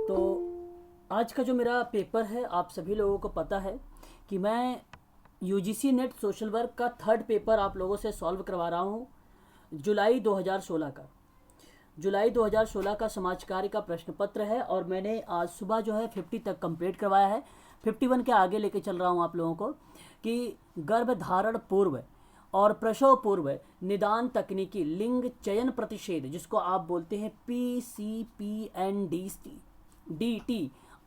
तो आज का जो मेरा पेपर है, आप सभी लोगों को पता है कि मैं यूजीसी नेट सोशल वर्क का थर्ड पेपर आप लोगों से सॉल्व करवा रहा हूँ जुलाई 2016 का। जुलाई 2016 का समाज कार्य का प्रश्न पत्र है और मैंने आज सुबह जो है 50 तक कंप्लीट करवाया है। 51 के आगे लेके चल रहा हूँ आप लोगों को कि गर्भधारण पूर्व और प्रसव पूर्व निदान तकनीकी लिंग चयन प्रतिषेध, जिसको आप बोलते हैं PCPNDT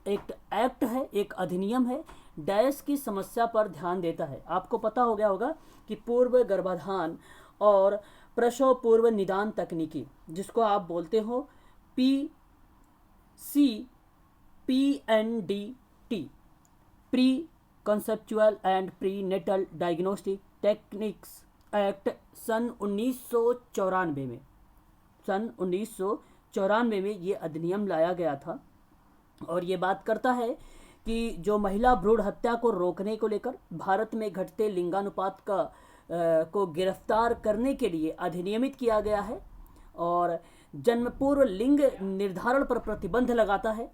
एक्ट है, एक अधिनियम है, डैश की समस्या पर ध्यान देता है। आपको पता हो गया होगा कि पूर्व गर्भाधान और प्रसव पूर्व निदान तकनीकी, जिसको आप बोलते हो PCPNDT, pre conceptual and prenatal diagnostic techniques act सन 1994 में ये अधिनियम लाया गया था। और ये बात करता है कि जो महिला भ्रूण हत्या को रोकने को लेकर भारत में घटते लिंगानुपात को गिरफ्तार करने के लिए अधिनियमित किया गया है और जन्म पूर्व लिंग निर्धारण पर प्रतिबंध लगाता है।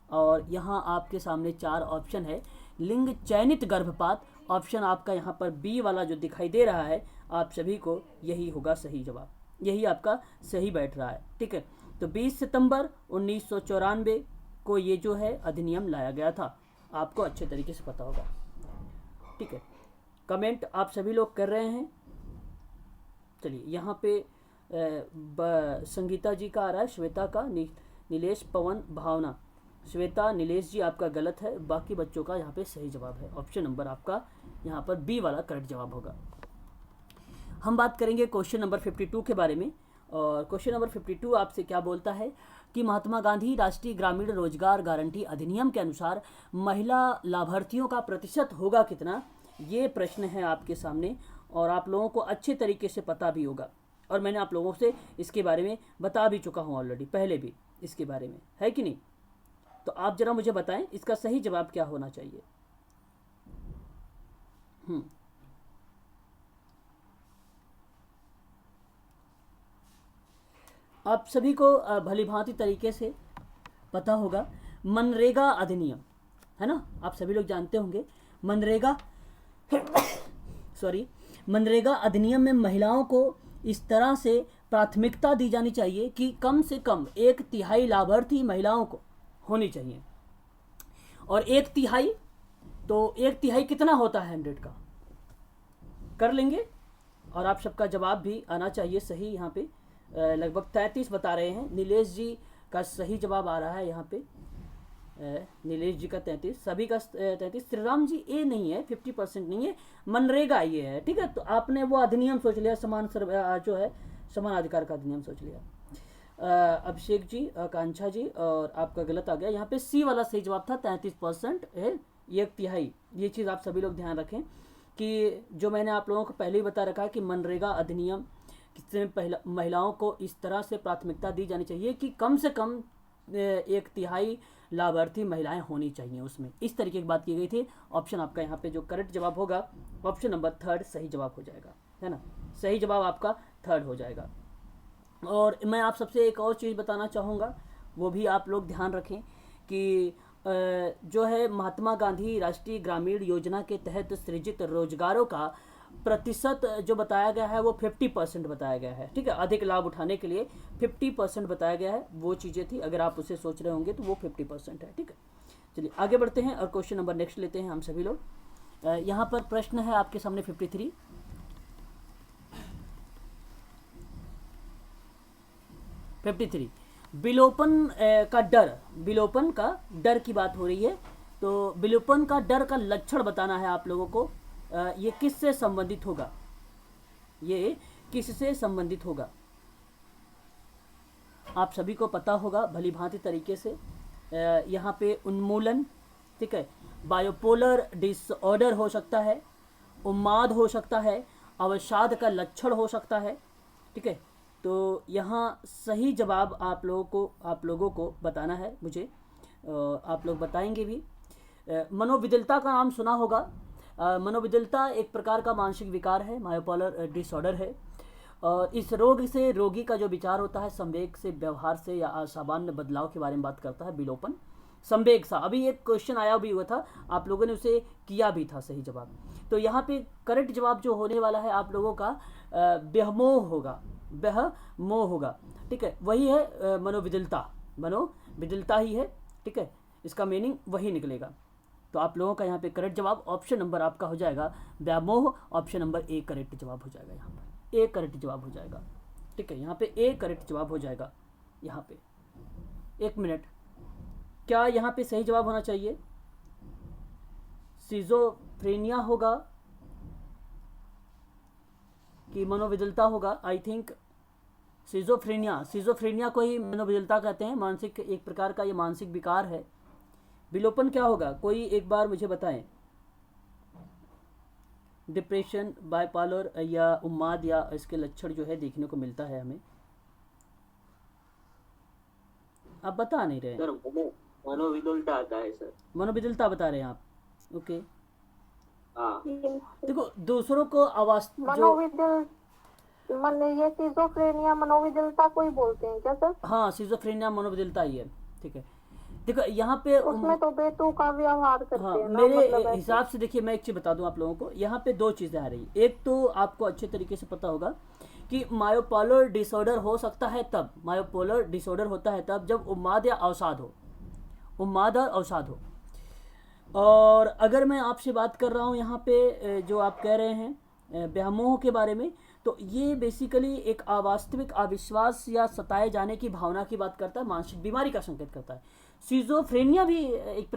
और यहाँ आपके सामने 4 ऑप्शन है। लिंग चयनित गर्भपात, ऑप्शन आपका यहाँ पर बी वाला जो दिखाई दे रहा है, आप सभी को यही होगा सही जवाब, यही आपका सही बैठ रहा है। ठीक है, तो 20 सितंबर 1994 को ये जो है अधिनियम लाया गया था, आपको अच्छे तरीके से पता होगा। ठीक है, कमेंट आप सभी लोग कर रहे हैं। चलिए, यहाँ पे संगीता जी का आ रहा है, श्वेता का, नीलेश, पवन, भावना। श्वेता, नीलेश जी आपका गलत है, बाकी बच्चों का यहाँ पे सही जवाब है। ऑप्शन नंबर आपका यहाँ पर बी वाला करेक्ट जवाब होगा। हम बात करेंगे क्वेश्चन नंबर 52 के बारे में। और क्वेश्चन नंबर 52 आपसे क्या बोलता है कि महात्मा गांधी राष्ट्रीय ग्रामीण रोजगार गारंटी अधिनियम के अनुसार महिला लाभार्थियों का प्रतिशत होगा कितना, ये प्रश्न है आपके सामने और आप लोगों को अच्छे तरीके से पता भी होगा। और मैंने आप लोगों से इसके बारे में बता भी चुका हूँ ऑलरेडी, पहले भी इसके बारे में, है कि नहीं? तो आप जरा मुझे बताएं इसका सही जवाब क्या होना चाहिए। आप सभी को भलीभांति तरीके से पता होगा, मनरेगा अधिनियम है ना, आप सभी लोग जानते होंगे। मनरेगा अधिनियम में महिलाओं को इस तरह से प्राथमिकता दी जानी चाहिए कि कम से कम 1/3 लाभार्थी महिलाओं को होनी चाहिए। और 1/3 तो 1/3 कितना होता है 100 का, कर लेंगे। और आप सबका जवाब भी आना चाहिए सही। यहाँ पे लगभग 33 बता रहे हैं। नीलेश जी का सही जवाब आ रहा है यहाँ पे, नीलेश जी का 33, सभी का 33। श्रीराम जी ए नहीं है, 50% नहीं है, मनरेगा ये है। ठीक है, तो आपने वो अधिनियम सोच लिया, जो है समान अधिकार का अधिनियम सोच लिया। अभिषेक जी, आकांक्षा जी, और आपका गलत आ गया। यहाँ पे सी वाला सही जवाब था, 33% है, 1/3। ये चीज़ आप सभी लोग ध्यान रखें कि जो मैंने आप लोगों को पहले ही बता रखा है कि मनरेगा अधिनियम किसमें महिलाओं को इस तरह से प्राथमिकता दी जानी चाहिए कि कम से कम 1/3 लाभार्थी महिलाएं होनी चाहिए उसमें, इस तरीके की बात की गई थी। ऑप्शन आपका यहाँ पे जो करेक्ट जवाब होगा, ऑप्शन नंबर 3 सही जवाब हो जाएगा, है ना। सही जवाब आपका 3 हो जाएगा। और मैं आप सबसे एक और चीज़ बताना चाहूँगा, वो भी आप लोग ध्यान रखें कि जो है महात्मा गांधी राष्ट्रीय ग्रामीण योजना के तहत सृजित रोजगारों का प्रतिशत जो बताया गया है वो 50% बताया गया है। ठीक है, अधिक लाभ उठाने के लिए 50% बताया गया है, वो चीज़ें थी। अगर आप उसे सोच रहे होंगे तो वो 50% है। ठीक है, चलिए आगे बढ़ते हैं और क्वेश्चन नंबर नेक्स्ट लेते हैं हम सभी लोग। यहाँ पर प्रश्न है आपके सामने 53। विलोपन का डर की बात हो रही है। तो विलोपन का डर का लक्षण बताना है आप लोगों को। ये किससे संबंधित होगा, ये किससे संबंधित होगा, आप सभी को पता होगा भली भांति तरीके से। यहाँ पे उन्मूलन, ठीक है, बायोपोलर डिसऑर्डर हो सकता है, उन्माद हो सकता है, अवसाद का लक्षण हो सकता है। ठीक है, तो यहाँ सही जवाब आप लोगों को बताना है मुझे, आप लोग बताएंगे भी। मनोविकलता का नाम सुना होगा। मनोविकलता एक प्रकार का मानसिक विकार है, बायोपोलर डिसऑर्डर है। और इस रोग से रोगी का जो विचार होता है संवेग से, व्यवहार से या असामान्य बदलाव के बारे में बात करता है विलोपन। संवेग सा। अभी एक क्वेश्चन आया भी हुआ था, आप लोगों ने उसे किया भी था सही जवाब। तो यहाँ पे करेक्ट जवाब जो होने वाला है आप लोगों का बेहमोह होगा, बेहमोह होगा। ठीक है, वही है मनोविदिलता, मनोविदिलता ही है। ठीक है, इसका मीनिंग वही निकलेगा। तो आप लोगों का यहाँ पे करेक्ट जवाब ऑप्शन नंबर आपका हो जाएगा व्यामोह, ऑप्शन नंबर ए करेक्ट जवाब हो जाएगा। यहाँ पर ए करेक्ट जवाब हो जाएगा। ठीक है, यहाँ पे ए करेक्ट जवाब हो जाएगा। यहाँ पे एक मिनट, क्या यहाँ पे सही जवाब होना चाहिए सिजोफ्रेनिया होगा कि मनोविदिलता होगा? आई थिंक सिजोफ्रेनिया को ही मनोविदिलता कहते हैं। मानसिक, एक प्रकार का ये मानसिक विकार है। विलोपन क्या होगा, कोई एक बार मुझे बताएं। डिप्रेशन, बाइपोलर या उन्माद या इसके लक्षण जो है देखने को मिलता है हमें। आप बता नहीं रहे सर, मनोविदिलता आता है सर। मनोविदिलता बता रहे हैं आप? ओके, हाँ देखो दूसरों को आवाज ये सिजोफ्रेनिया मनोविदिलता को ही बोलते हैं क्या सर? हाँ, सिजोफ्रेनिया मनोविदिलता ही है। ठीक है, देखो यहाँ पे उसमें तो बेतु का व्यवहार करते हाँ, हैं ना, मेरे मतलब हिसाब से देखिए मैं एक चीज बता दूं आप लोगों को। यहाँ पे दो चीजें आ रही। एक तो आपको अच्छे तरीके से पता होगा कि मायोपोलर डिसऑर्डर हो सकता है तब, मायोपोलर डिसऑर्डर होता है तब जब उन्माद या अवसाद हो, उन्माद और अवसाद हो। और अगर मैं आपसे बात कर रहा हूँ यहाँ पे जो आप कह रहे हैं व्यामोह के बारे में, तो ये बेसिकली एक अवास्तविक अविश्वास या सताए जाने की भावना की बात करता है, मानसिक बीमारी का संकेत करता है। सिजोफ्रेनिया भी एक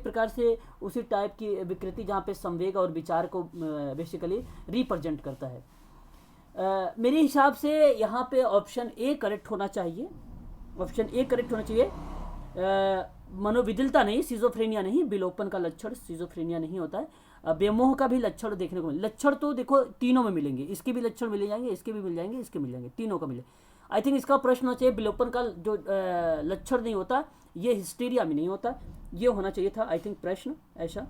प्रकार से उसी टाइप की विकृति जहाँ पे संवेग और विचार को बेसिकली रिप्रेजेंट करता है। मेरे हिसाब से यहाँ पे ऑप्शन ए करेक्ट होना चाहिए, ऑप्शन ए करेक्ट होना चाहिए। मनोविदिलता नहीं, सिजोफ्रेनिया नहीं, विलोपन का लक्षण सिजोफ्रेनिया नहीं होता है। व्यामोह का भी लक्षण देखने को मिले। लक्षण तो देखो तीनों में मिलेंगे, इसके भी लक्षण मिल जाएंगे, इसके भी मिल जाएंगे, इसके मिल जाएंगे, तीनों का मिले। आई थिंक इसका प्रश्न होना चाहिए विलोपन का जो लक्षण नहीं होता ये हिस्टीरिया में नहीं होता, ये होना चाहिए था आई थिंक प्रश्न ऐसा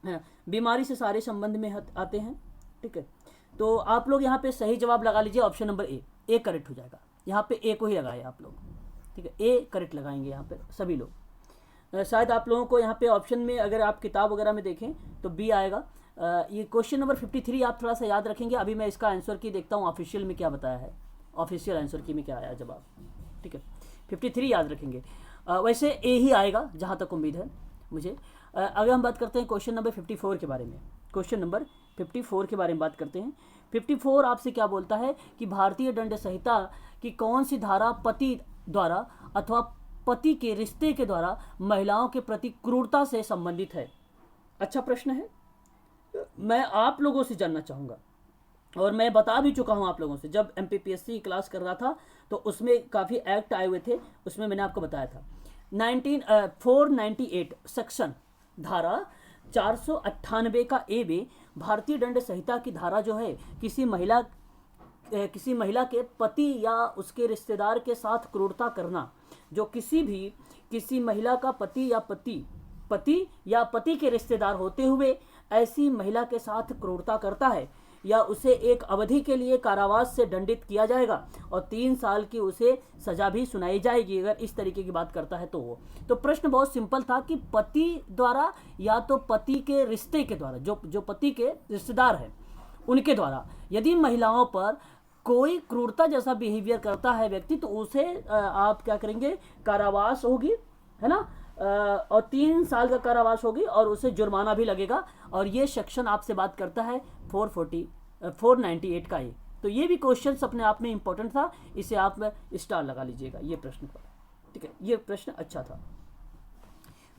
है। बीमारी से सारे संबंध में आते हैं। ठीक है, तो आप लोग यहाँ पे सही जवाब लगा लीजिए, ऑप्शन नंबर ए करेक्ट हो जाएगा। यहाँ पे ए को ही लगाए आप लोग। ठीक है, ए करेक्ट लगाएंगे यहाँ पे सभी लोग। शायद आप लोगों को यहाँ पे ऑप्शन में अगर आप किताब वगैरह में देखें तो बी आएगा। ये क्वेश्चन नंबर 53 आप थोड़ा सा याद रखेंगे। अभी मैं इसका आंसर की देखता हूँ ऑफिशियल में क्या बताया है, ऑफिशियल आंसर की में क्या आया जवाब। ठीक है, 53 याद रखेंगे। वैसे ए ही आएगा जहाँ तक उम्मीद है मुझे। अगर हम बात करते हैं क्वेश्चन नंबर 54 के बारे में, क्वेश्चन नंबर 54 के बारे में बात करते हैं। 54 आपसे क्या बोलता है कि भारतीय दंड संहिता की कौन सी धारा पति द्वारा अथवा पति के रिश्ते के द्वारा महिलाओं के प्रति क्रूरता से संबंधित है? अच्छा प्रश्न है, मैं आप लोगों से जानना चाहूँगा और मैं बता भी चुका हूँ आप लोगों से। जब MPPSC क्लास कर रहा था तो उसमें काफ़ी एक्ट आए हुए थे, उसमें मैंने आपको बताया था 498 सेक्शन धारा 498 का ए में भारतीय दंड संहिता की धारा जो है किसी महिला के पति या उसके रिश्तेदार के साथ क्रूरता करना, जो किसी महिला का पति या पति के रिश्तेदार होते हुए ऐसी महिला के साथ क्रूरता करता है या उसे एक अवधि के लिए कारावास से दंडित किया जाएगा और 3 साल की उसे सजा भी सुनाई जाएगी अगर इस तरीके की बात करता है तो। तो प्रश्न बहुत सिंपल था कि पति द्वारा या तो पति के रिश्ते के द्वारा, जो पति के रिश्तेदार हैं उनके द्वारा यदि महिलाओं पर कोई क्रूरता जैसा बिहेवियर करता है व्यक्ति, तो उसे आप क्या करेंगे, कारावास होगी, है ना, और 3 साल का कारावास होगी और उसे जुर्माना भी लगेगा। और ये सेक्शन आपसे बात करता है 498 का ये। तो ये भी क्वेश्चन अपने आप में इंपॉर्टेंट था, इसे आप स्टार लगा लीजिएगा ये प्रश्न पर। ठीक है, ये प्रश्न अच्छा था।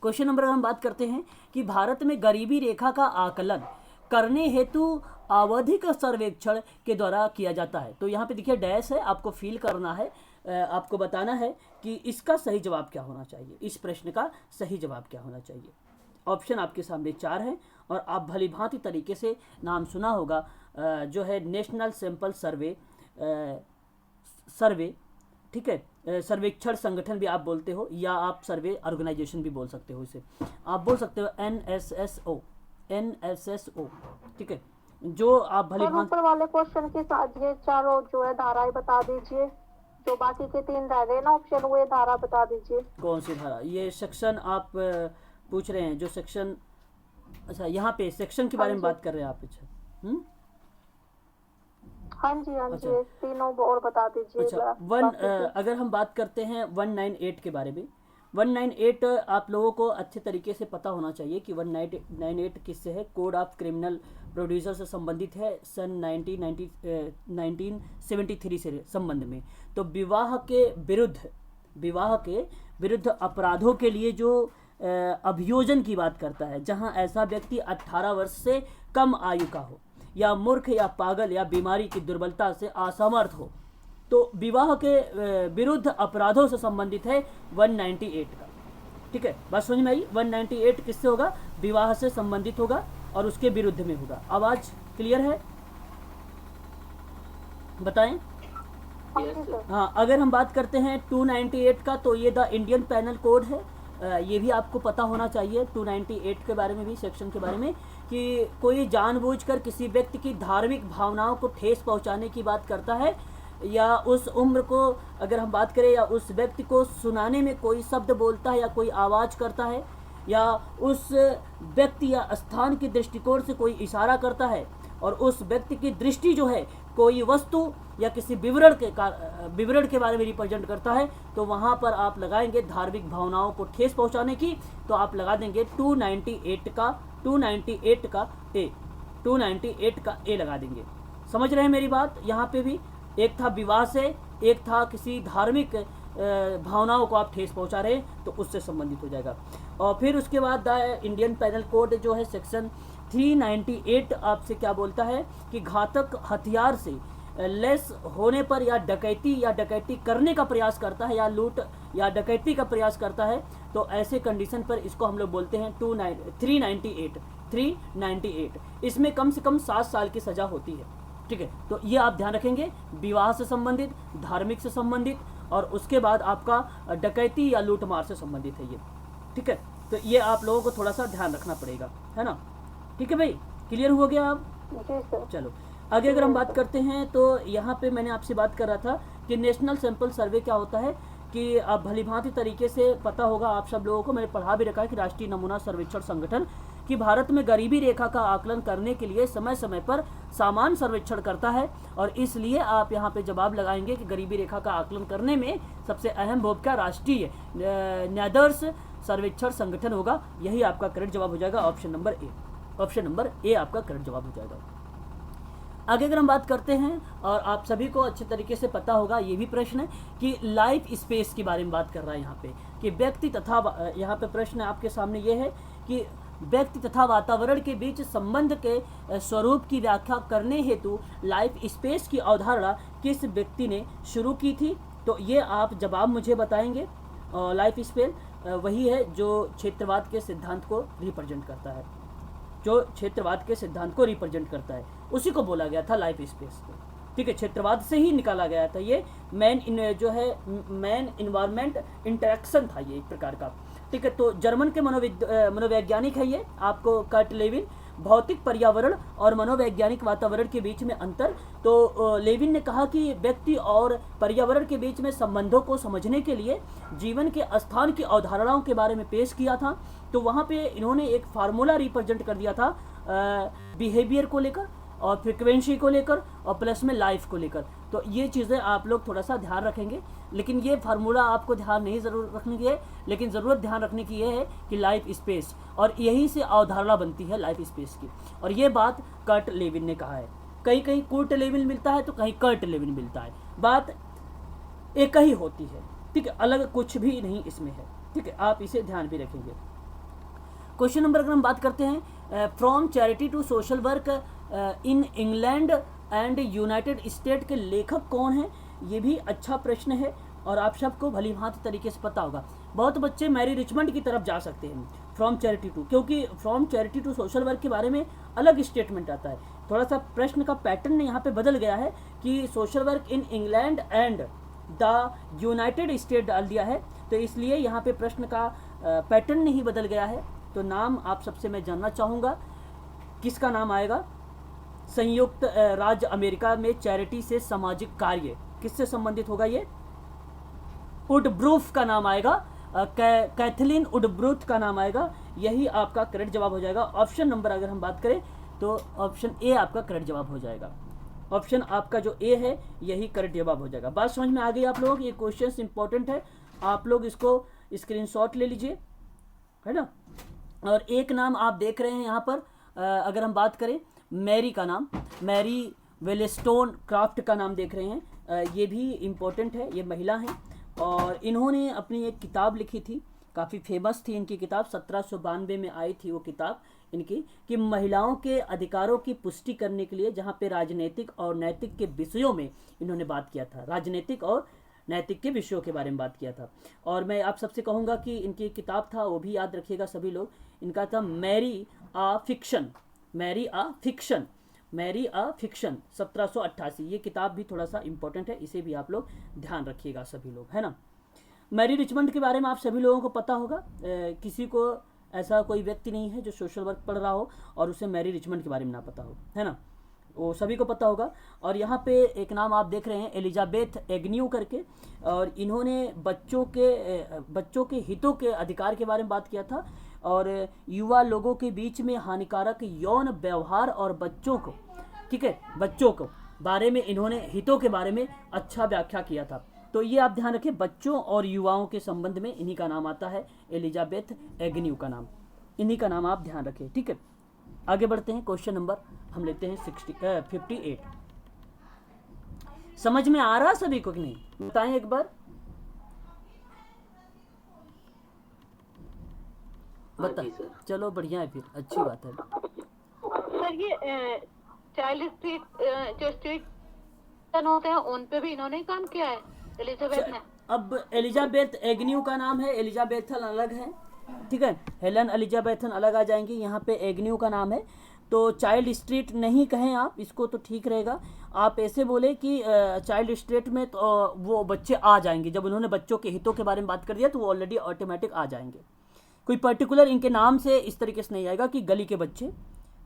क्वेश्चन नंबर हम बात करते हैं कि भारत में गरीबी रेखा का आकलन करने हेतु आवधिक सर्वेक्षण के द्वारा किया जाता है। तो यहाँ पे देखिए डैश है, आपको फील करना है, आपको बताना है कि इसका सही जवाब क्या होना चाहिए, इस प्रश्न का सही जवाब क्या होना चाहिए। ऑप्शन आपके सामने 4 है और आप भली भांति तरीके से नाम सुना होगा जो है नेशनल सैंपल सर्वे। ठीक है, सर्वेक्षण संगठन भी आप बोलते हो या आप सर्वे ऑर्गेनाइजेशन भी बोल सकते हो, इसे आप बोल सकते हो NSSO। ठीक है, जो आप भली भांति ऊपर वाले क्वेश्चन के साथ ये चारों जो है धाराएं बता दीजिए तो बाकी के 3 रह गए ना ऑप्शन, वो ये धारा बता दीजिए। कौन सी धारा? ये सेक्शन आप पूछ रहे हैं जो सेक्शन, अच्छा यहाँ पे सेक्शन के बारे में हाँ जी। बात कर रहे हैं आप? अच्छा हाँ जी हाँ जी, अच्छा। ये तीनों और बता दीजिए। अच्छा बाकी के। अगर हम बात करते हैं 198 के बारे में, 198 आप लोगों को अच्छे तरीके से पता होना चाहिए कि 198 किससे है। कोड ऑफ क्रिमिनल प्रोड्यूसर से संबंधित है, सन 1973 से संबंध में। तो विवाह के विरुद्ध अपराधों के लिए जो अभियोजन की बात करता है, जहां ऐसा व्यक्ति 18 वर्ष से कम आयु का हो, या मूर्ख या पागल या बीमारी की दुर्बलता से असमर्थ हो, तो विवाह के विरुद्ध अपराधों से संबंधित है 198 का। ठीक है, बात समझ में आई? 198 किससे होगा? विवाह से संबंधित होगा और उसके विरुद्ध में होगा। आवाज क्लियर है? बताएं। Yes sir. हाँ, अगर हम बात करते हैं 298 का, तो ये द इंडियन पैनल कोड है। ये भी आपको पता होना चाहिए 298 के बारे में भी, सेक्शन के बारे में, कि कोई जानबूझकर किसी व्यक्ति की धार्मिक भावनाओं को ठेस पहुंचाने की बात करता है, या उस उम्र को अगर हम बात करें, या उस व्यक्ति को सुनाने में कोई शब्द बोलता है या कोई आवाज़ करता है, या उस व्यक्ति या स्थान की दृष्टिकोण से कोई इशारा करता है, और उस व्यक्ति की दृष्टि जो है कोई वस्तु या किसी विवरण के बारे में रिप्रेजेंट करता है, तो वहाँ पर आप लगाएंगे धार्मिक भावनाओं को ठेस पहुँचाने की, तो आप लगा देंगे 298 का ए लगा देंगे। समझ रहे हैं मेरी बात? यहाँ पे भी एक था विवाह से, एक था किसी धार्मिक भावनाओं को आप ठेस पहुंचा रहे हैं, तो उससे संबंधित हो जाएगा। और फिर उसके बाद द इंडियन पैनल कोड जो है सेक्शन 398 आपसे क्या बोलता है कि घातक हथियार से लेस होने पर या डकैती करने का प्रयास करता है, या लूट या डकैती का प्रयास करता है, तो ऐसे कंडीशन पर इसको हम लोग बोलते हैं 398। इसमें कम से कम 7 साल की सजा होती है। ठीक है, तो ये आप ध्यान रखेंगे, विवाह से संबंधित, धार्मिक से संबंधित, और उसके बाद आपका डकैती या लूटमार से संबंधित है ये। ठीक है, तो ये आप लोगों को थोड़ा सा ध्यान रखना पड़ेगा, है ना? ठीक है भाई, क्लियर हो गया आप? जी सर। चलो आगे अगर हम बात करते हैं, तो यहाँ पे मैंने आपसे बात कर रहा था कि नेशनल सैंपल सर्वे क्या होता है, कि आप भलीभांति तरीके से पता होगा आप सब लोगों को, मैंने पढ़ा भी रखा है कि राष्ट्रीय नमूना सर्वेक्षण संगठन कि भारत में गरीबी रेखा का आकलन करने के लिए समय समय पर सामान सर्वेक्षण करता है, और इसलिए आप यहाँ पे जवाब लगाएंगे कि गरीबी रेखा का आकलन करने में सबसे अहम भूमिका राष्ट्रीय न्यादर्स सर्वेक्षण संगठन होगा। यही आपका करेक्ट जवाब हो जाएगा, ऑप्शन नंबर ए आपका करेक्ट जवाब हो जाएगा। आगे अगर हम बात करते हैं, और आप सभी को अच्छे तरीके से पता होगा ये भी प्रश्न है कि लाइफ स्पेस के बारे में बात कर रहा है यहाँ पे, कि व्यक्ति तथा, यहाँ पे प्रश्न आपके सामने ये है कि व्यक्ति तथा वातावरण के बीच संबंध के स्वरूप की व्याख्या करने हेतु लाइफ स्पेस की अवधारणा किस व्यक्ति ने शुरू की थी? तो ये आप जवाब मुझे बताएंगे। लाइफ स्पेस वही है जो क्षेत्रवाद के सिद्धांत को रिप्रेजेंट करता है, उसी को बोला गया था लाइफ स्पेस को। ठीक है, क्षेत्रवाद से ही निकाला गया था ये। मैन इन्वायरमेंट इंटरेक्शन था ये एक प्रकार का। ठीक है, तो जर्मन के मनोवैज्ञानिक है ये, आपको कर्ट लेविन। भौतिक पर्यावरण और मनोवैज्ञानिक वातावरण के बीच में अंतर, तो लेविन ने कहा कि व्यक्ति और पर्यावरण के बीच में संबंधों को समझने के लिए जीवन के स्थान की अवधारणाओं के बारे में पेश किया था। तो वहाँ पे इन्होंने एक फार्मूला रिप्रेजेंट कर दिया था बिहेवियर को लेकर, और फ्रिक्वेंसी को लेकर, और प्लस में लाइफ को लेकर। तो ये चीज़ें आप लोग थोड़ा सा ध्यान रखेंगे, लेकिन ये फार्मूला आपको ध्यान नहीं ज़रूर रखने की है, लेकिन ज़रूरत ध्यान रखने की ये है कि लाइफ स्पेस, और यही से अवधारणा बनती है लाइफ स्पेस की। और ये बात कर्ट लेविन ने कहा है। कहीं कहीं कुर्ट लेविन मिलता है तो कहीं कर्ट लेविन मिलता है, बात एक ही होती है। ठीक है, अलग कुछ भी नहीं इसमें है। ठीक है, आप इसे ध्यान भी रखेंगे। क्वेश्चन नंबर अगर हम बात करते हैं, from charity to social work in England and United State के लेखक कौन हैं? ये भी अच्छा प्रश्न है, और आप सबको भली भांति तरीके से पता होगा। बहुत बच्चे मैरी रिचमंड की तरफ जा सकते हैं फ्रॉम चैरिटी टू, क्योंकि from charity to social work के बारे में अलग स्टेटमेंट आता है। थोड़ा सा प्रश्न का पैटर्न यहाँ पे बदल गया है कि social work in England and the United state डाल दिया है, तो इसलिए यहाँ पे प्रश्न का पैटर्न नहीं बदल गया है। तो नाम आप सबसे मैं जानना चाहूँगा, किसका नाम आएगा? संयुक्त राज्य अमेरिका में चैरिटी से सामाजिक कार्य किससे संबंधित होगा? ये उडब्रूफ का नाम आएगा, कैथलीन उडब्रूथ का नाम आएगा। यही आपका करेक्ट जवाब हो जाएगा। ऑप्शन नंबर अगर हम बात करें तो ऑप्शन ए आपका करेक्ट जवाब हो जाएगा। ऑप्शन आपका जो ए है यही करेक्ट जवाब हो जाएगा। बात समझ में आ गई आप लोगों को? ये क्वेश्चन इंपॉर्टेंट है, आप लोग इसको स्क्रीनशॉट ले लीजिए, है ना। और एक नाम आप देख रहे हैं यहाँ पर, अगर हम बात करें मैरी का नाम, मैरी वेलस्टोन क्राफ्ट का नाम देख रहे हैं, ये भी इम्पोर्टेंट है। ये महिला हैं और इन्होंने अपनी एक किताब लिखी थी, काफ़ी फेमस थी इनकी किताब, 1792 में आई थी वो किताब इनकी, कि महिलाओं के अधिकारों की पुष्टि करने के लिए, जहाँ पे राजनीतिक और नैतिक के विषयों में इन्होंने बात किया था, राजनीतिक और नैतिक के विषयों के बारे में बात किया था। और मैं आप सबसे कहूँगा कि इनकी किताब था, वो भी याद रखिएगा सभी लोग, इनका था मैरी आ फिक्शन, मैरी आ फिक्शन, मैरी आ फिक्शन 1788। ये किताब भी थोड़ा सा इंपॉर्टेंट है, इसे भी आप लोग ध्यान रखिएगा सभी लोग, है ना। मैरी रिचमंड के बारे में आप सभी लोगों को पता होगा, किसी को ऐसा कोई व्यक्ति नहीं है जो सोशल वर्क पढ़ रहा हो और उसे मैरी रिचमंड के बारे में ना पता हो, है ना, वो सभी को पता होगा। और यहाँ पे एक नाम आप देख रहे हैं एलिजाबेथ एग्न्यू करके, और इन्होंने बच्चों के हितों के अधिकार के बारे में बात किया था, और युवा लोगों के बीच में हानिकारक यौन व्यवहार और बच्चों को, ठीक है, बच्चों को बारे में इन्होंने हितों के बारे में अच्छा व्याख्या किया था। तो ये आप ध्यान रखें, बच्चों और युवाओं के संबंध में इन्हीं का नाम आता है, एलिजाबेथ एग्न्यू का नाम, इन्हीं का नाम आप ध्यान रखें, ठीक है। आगे बढ़ते हैं, क्वेश्चन नंबर हम लेते हैं 58। समझ में आ रहा सभी को कि नहीं, बताएं एक बार, बता। चलो बढ़िया है, फिर अच्छी बात है। सर ये चाइल्ड स्ट्रीट जो स्ट्रीट होते हैं उन पे भी इन्होंने काम किया है एलिजाबेथ ने। अब एलिजाबेथ एग्न्यू का नाम है, एलिजाबेथन अलग है, ठीक है, हेलन एलिजाबेथन अलग आ जाएंगी, यहाँ पे एग्न्यू का नाम है। तो चाइल्ड स्ट्रीट नहीं कहें आप इसको तो ठीक रहेगा, आप ऐसे बोले कि चाइल्ड स्ट्रीट में तो वो बच्चे आ जाएंगे, जब उन्होंने बच्चों के हितों के बारे में बात कर दिया तो वो ऑलरेडी ऑटोमेटिक आ जाएंगे। कोई पर्टिकुलर इनके नाम से इस तरीके से नहीं आएगा कि गली के बच्चे,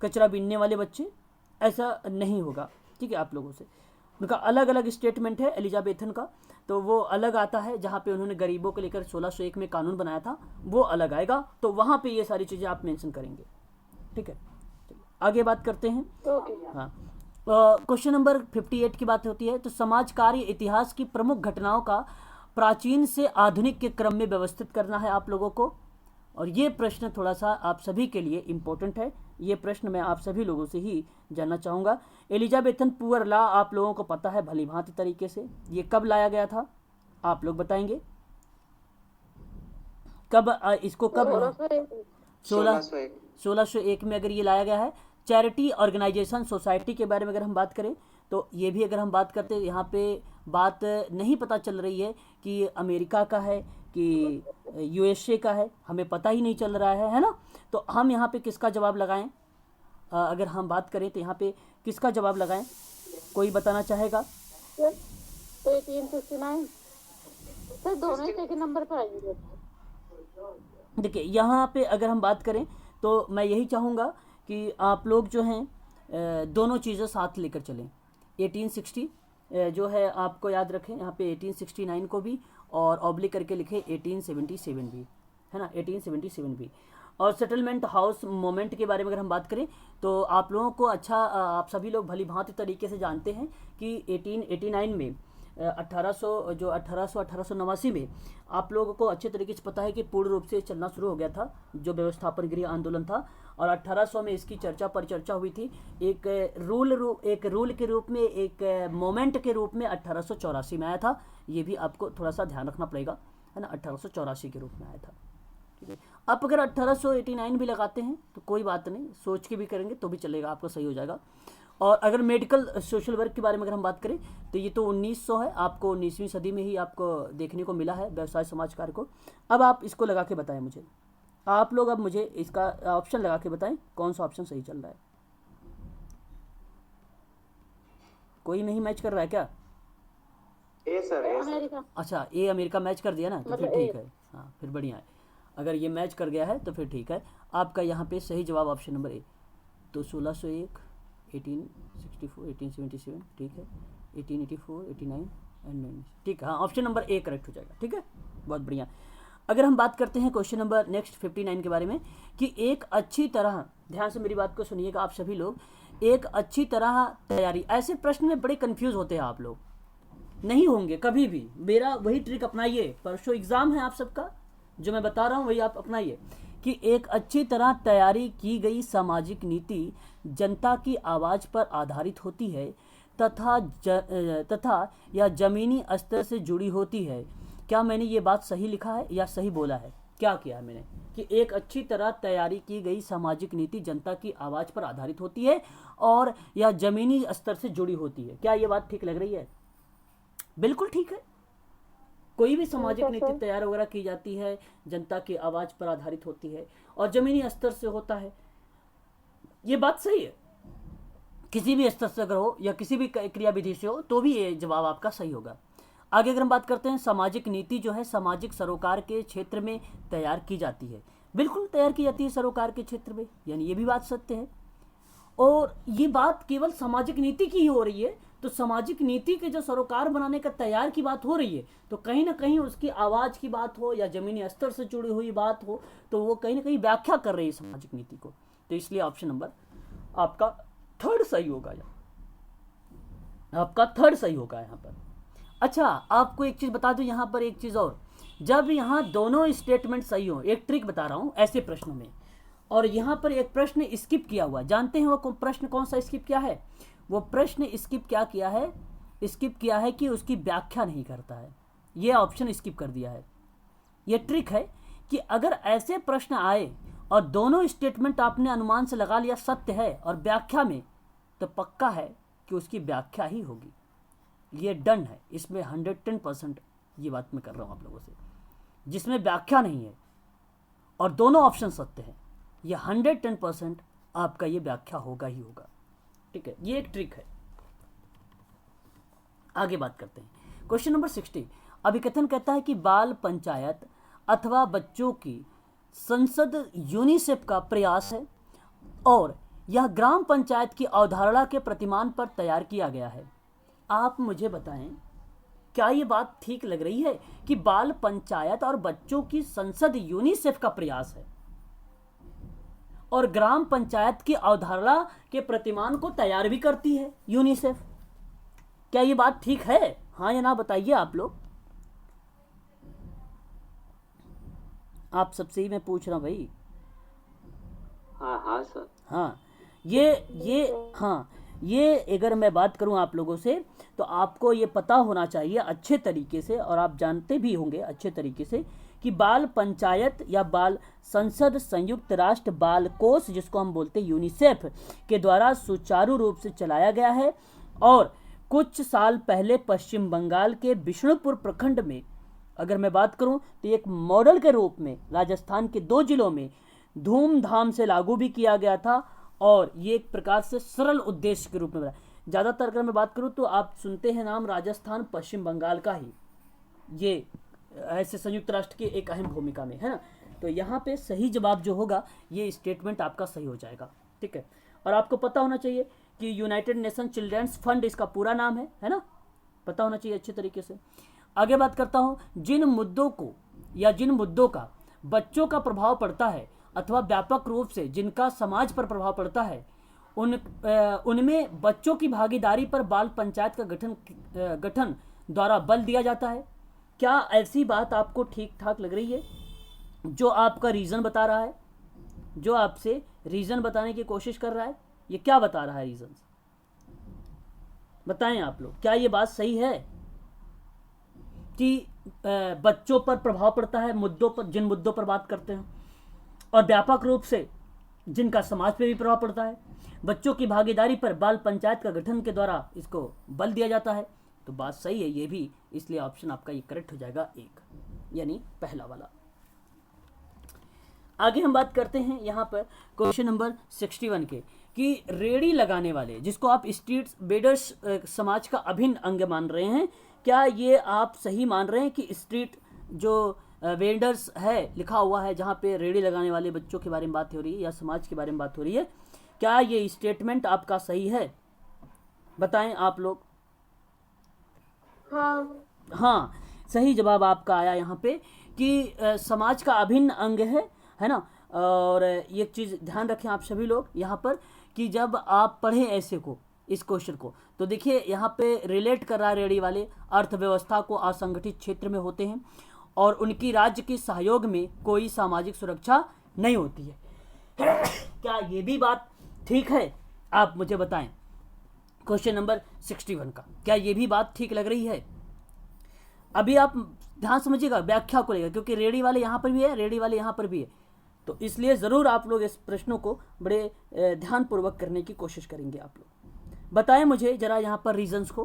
कचरा बीनने वाले बच्चे, ऐसा नहीं होगा, ठीक है। आप लोगों से उनका अलग अलग स्टेटमेंट है एलिजाबेथन का, तो वो अलग आता है, जहाँ पे उन्होंने गरीबों को लेकर 1601 में कानून बनाया था, वो अलग आएगा, तो वहाँ पे ये सारी चीज़ें आप मेंशन करेंगे, ठीक है। आगे बात करते हैं। हाँ, क्वेश्चन नंबर 58 की बात होती है, तो समाज कार्य इतिहास की प्रमुख घटनाओं का प्राचीन से आधुनिक के क्रम में व्यवस्थित करना है आप लोगों को। और ये प्रश्न थोड़ा सा आप सभी के लिए इम्पोर्टेंट है, ये प्रश्न मैं आप सभी लोगों से ही जानना चाहूँगा। एलिजाबेथन पुअर लॉ आप लोगों को पता है भली भांति तरीके से, ये कब लाया गया था आप लोग बताएंगे, कब इसको कब 1601 में अगर ये लाया गया है। चैरिटी ऑर्गेनाइजेशन सोसाइटी के बारे में अगर हम बात करें तो ये भी अगर हम बात करते हैं, यहाँ पे बात नहीं पता चल रही है कि अमेरिका का है कि यूएसए का है, हमें पता ही नहीं चल रहा है ना। तो हम यहाँ पे किसका जवाब लगाएं, अगर हम बात करें तो यहाँ पे किसका जवाब लगाएं, कोई बताना चाहेगा? 1869 सर, दोनों ही सेकंड नंबर पर आएंगे। देखिए यहाँ पे अगर हम बात करें तो मैं यही चाहूँगा कि आप लोग जो हैं दोनों चीज़ें साथ लेकर चलें। 1860 जो है आपको याद रखें, यहाँ पे 1869 को भी और ऑब्लिक करके लिखे 1877 भी, है ना, 1877 भी। और सेटलमेंट हाउस मोमेंट के बारे में अगर हम बात करें तो आप लोगों को अच्छा, आप सभी लोग भली भांति तरीके से जानते हैं कि 1889 में 1889 में आप लोगों को अच्छे तरीके से पता है कि पूर्ण रूप से चलना शुरू हो गया था जो व्यवस्थापन गृह आंदोलन था, और 1800 में इसकी परिचर्चा हुई थी एक रूल के रूप में, एक मोमेंट के रूप में 1884 में आया था। ये भी आपको थोड़ा सा ध्यान रखना पड़ेगा, है ना, 1884 के रूप में आया था, ठीक है। अब अगर 1889 भी लगाते हैं तो कोई बात नहीं, सोच के भी करेंगे तो भी चलेगा, आपको सही हो जाएगा। और अगर मेडिकल सोशल वर्क के बारे में अगर हम बात करें तो ये तो 1900 है, आपको 19वीं सदी में ही आपको देखने को मिला है व्यवसाय समाज कार्य को। अब आप इसको लगा के बताएं मुझे, आप लोग अब मुझे इसका ऑप्शन लगा के बताएं कौन सा ऑप्शन सही चल रहा है। कोई नहीं मैच कर रहा है क्या? ए सर, अमेरिका। अच्छा, ए अमेरिका मैच कर दिया ना, तो फिर ठीक है, हाँ फिर बढ़िया है। अगर ये मैच कर गया है तो फिर ठीक है, आपका यहाँ पे सही जवाब ऑप्शन नंबर ए। तो 1601, 1864, 1877, ठीक है, 1884, 89, ठीक है, हाँ ऑप्शन नंबर ए करेक्ट हो जाएगा। ठीक है, बहुत बढ़िया। अगर हम बात करते हैं क्वेश्चन नंबर नेक्स्ट 59 के बारे में कि एक अच्छी तरह, ध्यान से मेरी बात को सुनिएगा आप सभी लोग, एक अच्छी तरह तैयारी, ऐसे प्रश्न में बड़े कंफ्यूज होते हैं आप लोग, नहीं होंगे कभी भी, मेरा वही ट्रिक अपनाइए, परसों एग्जाम है आप सबका, जो मैं बता रहा हूँ वही आप अपनाइए कि एक अच्छी तरह तैयारी की गई सामाजिक नीति जनता की आवाज़ पर आधारित होती है तथा यह जमीनी स्तर से जुड़ी होती है। क्या मैंने ये बात सही लिखा है या सही बोला है? क्या किया है मैंने कि एक अच्छी तरह तैयारी की गई सामाजिक नीति जनता की आवाज़ पर आधारित होती है और यह जमीनी स्तर से जुड़ी होती है। क्या ये बात ठीक लग रही है? बिल्कुल ठीक है। कोई भी सामाजिक नीति तैयार वगैरह की जाती है जनता की आवाज़ पर आधारित होती है और जमीनी स्तर से होता है, ये बात सही है। किसी भी स्तर से अगर हो या किसी भी क्रिया विधि से हो तो भी ये जवाब आपका सही होगा। आगे अगर हम बात करते हैं, सामाजिक नीति जो है सामाजिक सरोकार के क्षेत्र में तैयार की जाती है। बिल्कुल तैयार की जाती है सरोकार के क्षेत्र में, यानी ये भी बात सत्य है। और ये बात केवल सामाजिक नीति की ही हो रही है, तो सामाजिक नीति के जो सरोकार बनाने का तैयार की बात हो रही है, तो कहीं ना कहीं उसकी आवाज़ की बात हो या जमीनी स्तर से जुड़ी हुई बात हो, तो वो कहीं ना कहीं व्याख्या कर रही है सामाजिक नीति को। तो इसलिए ऑप्शन नंबर आपका थर्ड सही होगा, आपका थर्ड सही होगा यहाँ पर। अच्छा, आपको एक चीज़ बता दूं यहाँ पर, एक चीज़ और, जब यहाँ दोनों स्टेटमेंट सही हो, एक ट्रिक बता रहा हूँ ऐसे प्रश्नों में, और यहाँ पर एक प्रश्न स्किप किया हुआ, जानते हैं वो प्रश्न कौन सा स्किप किया है? वो प्रश्न स्किप क्या किया है? स्किप किया है कि उसकी व्याख्या नहीं करता है, ये ऑप्शन स्किप कर दिया है। ये ट्रिक है कि अगर ऐसे प्रश्न आए और दोनों स्टेटमेंट आपने अनुमान से लगा लिया सत्य है और व्याख्या में, तो पक्का है कि उसकी व्याख्या ही होगी। ये डन है, इसमें 110% ये बात मैं कर रहा हूँ आप लोगों से। जिसमें व्याख्या नहीं है और दोनों ऑप्शन सत्य है, ये 110% आपका ये व्याख्या होगा ही होगा। ठीक है, ये एक ट्रिक है। आगे बात करते हैं, क्वेश्चन नंबर 60। अभिकथन कहता है कि बाल पंचायत अथवा बच्चों की संसद यूनिसेफ का प्रयास है और यह ग्राम पंचायत की अवधारणा के प्रतिमान पर तैयार किया गया है। आप मुझे बताएं, क्या ये बात ठीक लग रही है कि बाल पंचायत और बच्चों की संसद यूनिसेफ का प्रयास है और ग्राम पंचायत की अवधारणा के प्रतिमान को तैयार भी करती है यूनिसेफ? क्या ये बात ठीक है? हाँ या ना बताइए आप लोग। आप सबसे ही मैं पूछ रहा हूं भाई। हाँ हाँ सर। हाँ, ये अगर मैं बात करूं आप लोगों से, तो आपको ये पता होना चाहिए अच्छे तरीके से, और आप जानते भी होंगे अच्छे तरीके से, कि बाल पंचायत या बाल संसद संयुक्त राष्ट्र बाल कोष, जिसको हम बोलते हैं यूनिसेफ, के द्वारा सुचारू रूप से चलाया गया है। और कुछ साल पहले पश्चिम बंगाल के बिष्णुपुर प्रखंड में, अगर मैं बात करूं, तो एक मॉडल के रूप में राजस्थान के 2 जिलों में धूमधाम से लागू भी किया गया था, और ये एक प्रकार से सरल उद्देश्य के रूप में बना। ज़्यादातर अगर मैं बात करूं तो आप सुनते हैं नाम राजस्थान पश्चिम बंगाल का ही, ये ऐसे संयुक्त राष्ट्र की एक अहम भूमिका में है ना। तो यहाँ पे सही जवाब जो होगा, ये स्टेटमेंट आपका सही हो जाएगा। ठीक है, और आपको पता होना चाहिए कि यूनाइटेड नेशन चिल्ड्रंस फंड इसका पूरा नाम है ना, पता होना चाहिए अच्छे तरीके से। आगे बात करता हूँ, जिन मुद्दों का बच्चों का प्रभाव पड़ता है अथवा व्यापक रूप से जिनका समाज पर प्रभाव पड़ता है, उनमें बच्चों की भागीदारी पर बाल पंचायत का गठन द्वारा बल दिया जाता है। क्या ऐसी बात आपको ठीक ठाक लग रही है? जो आपका रीज़न बता रहा है, जो आपसे रीज़न बताने की कोशिश कर रहा है, ये क्या बता रहा है रीज़न? बताएं आप लोग, क्या ये बात सही है कि बच्चों पर प्रभाव पड़ता है, मुद्दों पर, जिन मुद्दों पर बात करते हैं, और व्यापक रूप से जिनका समाज पे भी प्रभाव पड़ता है, बच्चों की भागीदारी पर बाल पंचायत का गठन के द्वारा इसको बल दिया जाता है? तो बात सही है ये भी, इसलिए ऑप्शन आपका ये करेक्ट हो जाएगा, एक, यानी पहला वाला। आगे हम बात करते हैं यहाँ पर क्वेश्चन नंबर 61 के, कि रेड़ी लगाने वाले, जिसको आप स्ट्रीट वेंडर्स समाज का अभिन्न अंग मान रहे हैं, क्या ये आप सही मान रहे हैं कि स्ट्रीट जो वेंडर्स है लिखा हुआ है, जहाँ पे रेड़ी लगाने वाले बच्चों के बारे में बात हो रही है या समाज के बारे में बात हो रही है, क्या ये स्टेटमेंट आपका सही है? बताएं आप लोग। हाँ हाँ, सही जवाब आपका आया यहाँ पे कि समाज का अभिन्न अंग है ना। और ये चीज़ ध्यान रखें आप सभी लोग यहाँ पर कि जब आप पढ़ें ऐसे को, इस क्वेश्चन को, तो देखिए यहाँ पे रिलेट कर रहा है रेडी वाले, अर्थव्यवस्था को असंगठित क्षेत्र में होते हैं और उनकी राज्य के सहयोग में कोई सामाजिक सुरक्षा नहीं होती है। क्या ये भी बात ठीक है? आप मुझे बताएं। क्वेश्चन नंबर 61 का क्या ये भी बात ठीक लग रही है? अभी आप ध्यान समझिएगा व्याख्या को लेकर, क्योंकि रेडी वाले यहाँ पर भी है, रेडी वाले यहाँ पर भी है, तो इसलिए ज़रूर आप लोग इस प्रश्नों को बड़े ध्यानपूर्वक करने की कोशिश करेंगे। आप लोग बताएं मुझे जरा यहाँ पर रीजंस को,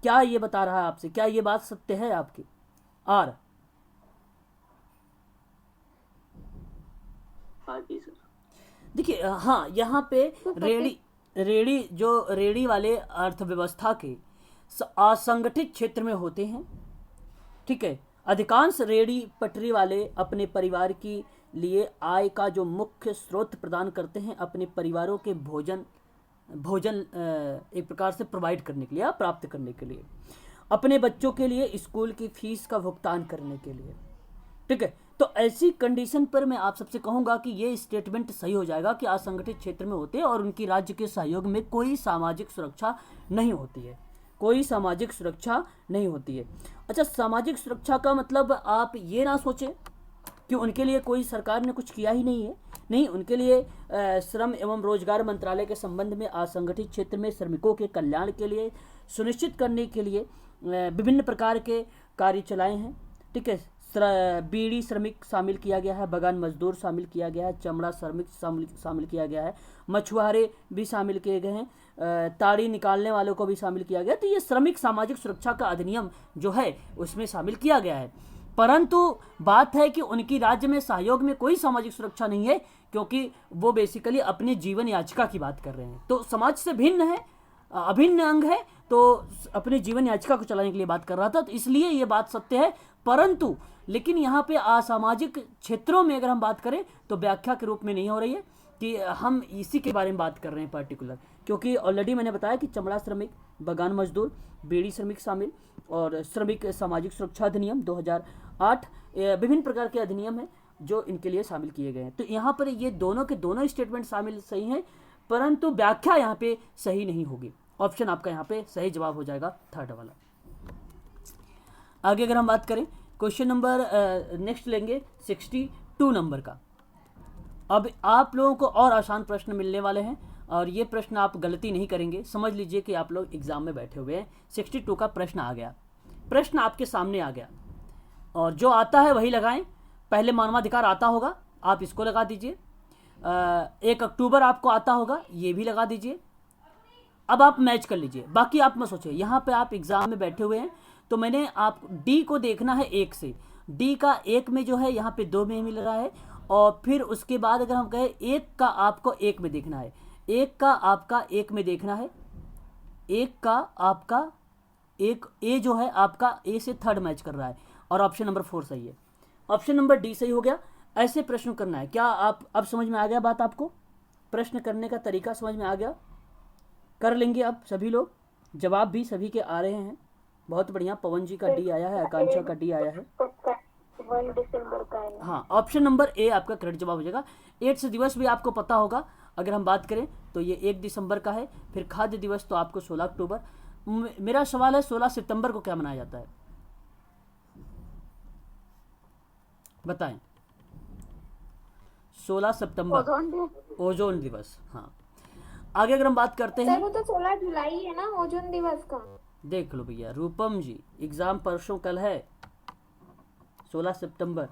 क्या ये बता रहा है आपसे, क्या ये बात सत्य है आपकी? आर हाँ जी सर। देखिए हाँ, यहाँ पे रेडी वाले अर्थव्यवस्था के असंगठित क्षेत्र में होते हैं, ठीक है। अधिकांश रेडी पटरी वाले अपने परिवार की लिए आय का जो मुख्य स्रोत प्रदान करते हैं अपने परिवारों के भोजन एक प्रकार से प्रोवाइड करने के लिए, प्राप्त करने के लिए, अपने बच्चों के लिए स्कूल की फीस का भुगतान करने के लिए, ठीक है। तो ऐसी कंडीशन पर मैं आप सबसे कहूँगा कि ये स्टेटमेंट सही हो जाएगा कि असंगठित क्षेत्र में होते हैं और उनकी राज्य के सहयोग में कोई सामाजिक सुरक्षा नहीं होती है, कोई सामाजिक सुरक्षा नहीं होती है। अच्छा, सामाजिक सुरक्षा का मतलब आप ये ना सोचें कि उनके लिए कोई सरकार ने कुछ किया ही नहीं है, नहीं, उनके लिए श्रम एवं रोजगार मंत्रालय के संबंध में असंगठित क्षेत्र में श्रमिकों के कल्याण के लिए सुनिश्चित करने के लिए विभिन्न प्रकार के कार्य चलाए हैं, ठीक है। बीड़ी श्रमिक शामिल किया गया है, बगान मजदूर शामिल किया गया है, चमड़ा श्रमिक शामिल किया गया है, मछुआरे भी शामिल किए गए हैं, ताड़ी निकालने वालों को भी शामिल किया गया। तो ये श्रमिक सामाजिक सुरक्षा का अधिनियम जो है उसमें शामिल किया गया है। परंतु बात है कि उनकी राज्य में सहयोग में कोई सामाजिक सुरक्षा नहीं है, क्योंकि वो बेसिकली अपने जीवन याचिका की बात कर रहे हैं, तो समाज से भिन्न है, अभिन्न अंग है, तो अपने जीवन याचिका को चलाने के लिए बात कर रहा था, तो इसलिए ये बात सत्य है। परंतु लेकिन यहाँ पे असामाजिक क्षेत्रों में अगर हम बात करें तो व्याख्या के रूप में नहीं हो रही है कि हम इसी के बारे में बात कर रहे हैं पर्टिकुलर, क्योंकि ऑलरेडी मैंने बताया कि चमड़ा श्रमिक, बगान मजदूर, बीड़ी श्रमिक शामिल और श्रमिक सामाजिक सुरक्षा अधिनियम 2008 विभिन्न प्रकार के अधिनियम हैं जो इनके लिए शामिल किए गए हैं। तो यहाँ पर ये दोनों के दोनों स्टेटमेंट शामिल सही हैं, परंतु व्याख्या यहाँ पे सही नहीं होगी। ऑप्शन आपका यहाँ पे सही जवाब हो जाएगा, थर्ड वाला। आगे अगर हम बात करें क्वेश्चन नंबर नेक्स्ट लेंगे 62 नंबर का। अब आप लोगों को और आसान प्रश्न मिलने वाले हैं और ये प्रश्न आप गलती नहीं करेंगे। समझ लीजिए कि आप लोग एग्जाम में बैठे हुए हैं, 62 का प्रश्न आ गया, प्रश्न आपके सामने आ गया और जो आता है वही लगाएं। पहले मानवाधिकार आता होगा, आप इसको लगा दीजिए। 1 अक्टूबर आपको आता होगा, ये भी लगा दीजिए। अब आप मैच कर लीजिए, बाकी आप मत सोचिए। यहाँ पे आप एग्जाम में बैठे हुए हैं तो मैंने आप डी को देखना है 1 से, डी का 1 में जो है यहाँ पे 2 में मिल रहा है, और फिर उसके बाद अगर हम कहें 1 का आपको 1 में देखना है, 1 का आपका 1 में देखना है, 1 का आपका 1 ए जो है आपका ए से थर्ड मैच कर रहा है और ऑप्शन नंबर 4 सही है, ऑप्शन नंबर डी सही हो गया। ऐसे प्रश्न करना है। क्या आप अब समझ में आ गया बात? आपको प्रश्न करने का तरीका समझ में आ गया? कर लेंगे अब सभी लोग, जवाब भी सभी के आ रहे हैं। बहुत बढ़िया, पवन जी का डी आया है, आकांक्षा का डी आया है। 1 दिसंबर का है। हाँ, ऑप्शन नंबर ए आपका करेक्ट जवाब हो जाएगा। एड्स दिवस भी आपको पता होगा, अगर हम बात करें तो ये 1 दिसंबर का है। फिर खाद्य दिवस तो आपको 16 अक्टूबर। मेरा सवाल है 16 सितंबर को क्या मनाया जाता है, बताएं। 16 सितंबर ओजोन दिवस। हाँ, आगे अगर हम बात करते हैं, वो तो 16 जुलाई है ना ओजोन दिवस का। देख लो भैया, रूपम जी एग्जाम परसों कल है, 16 सितंबर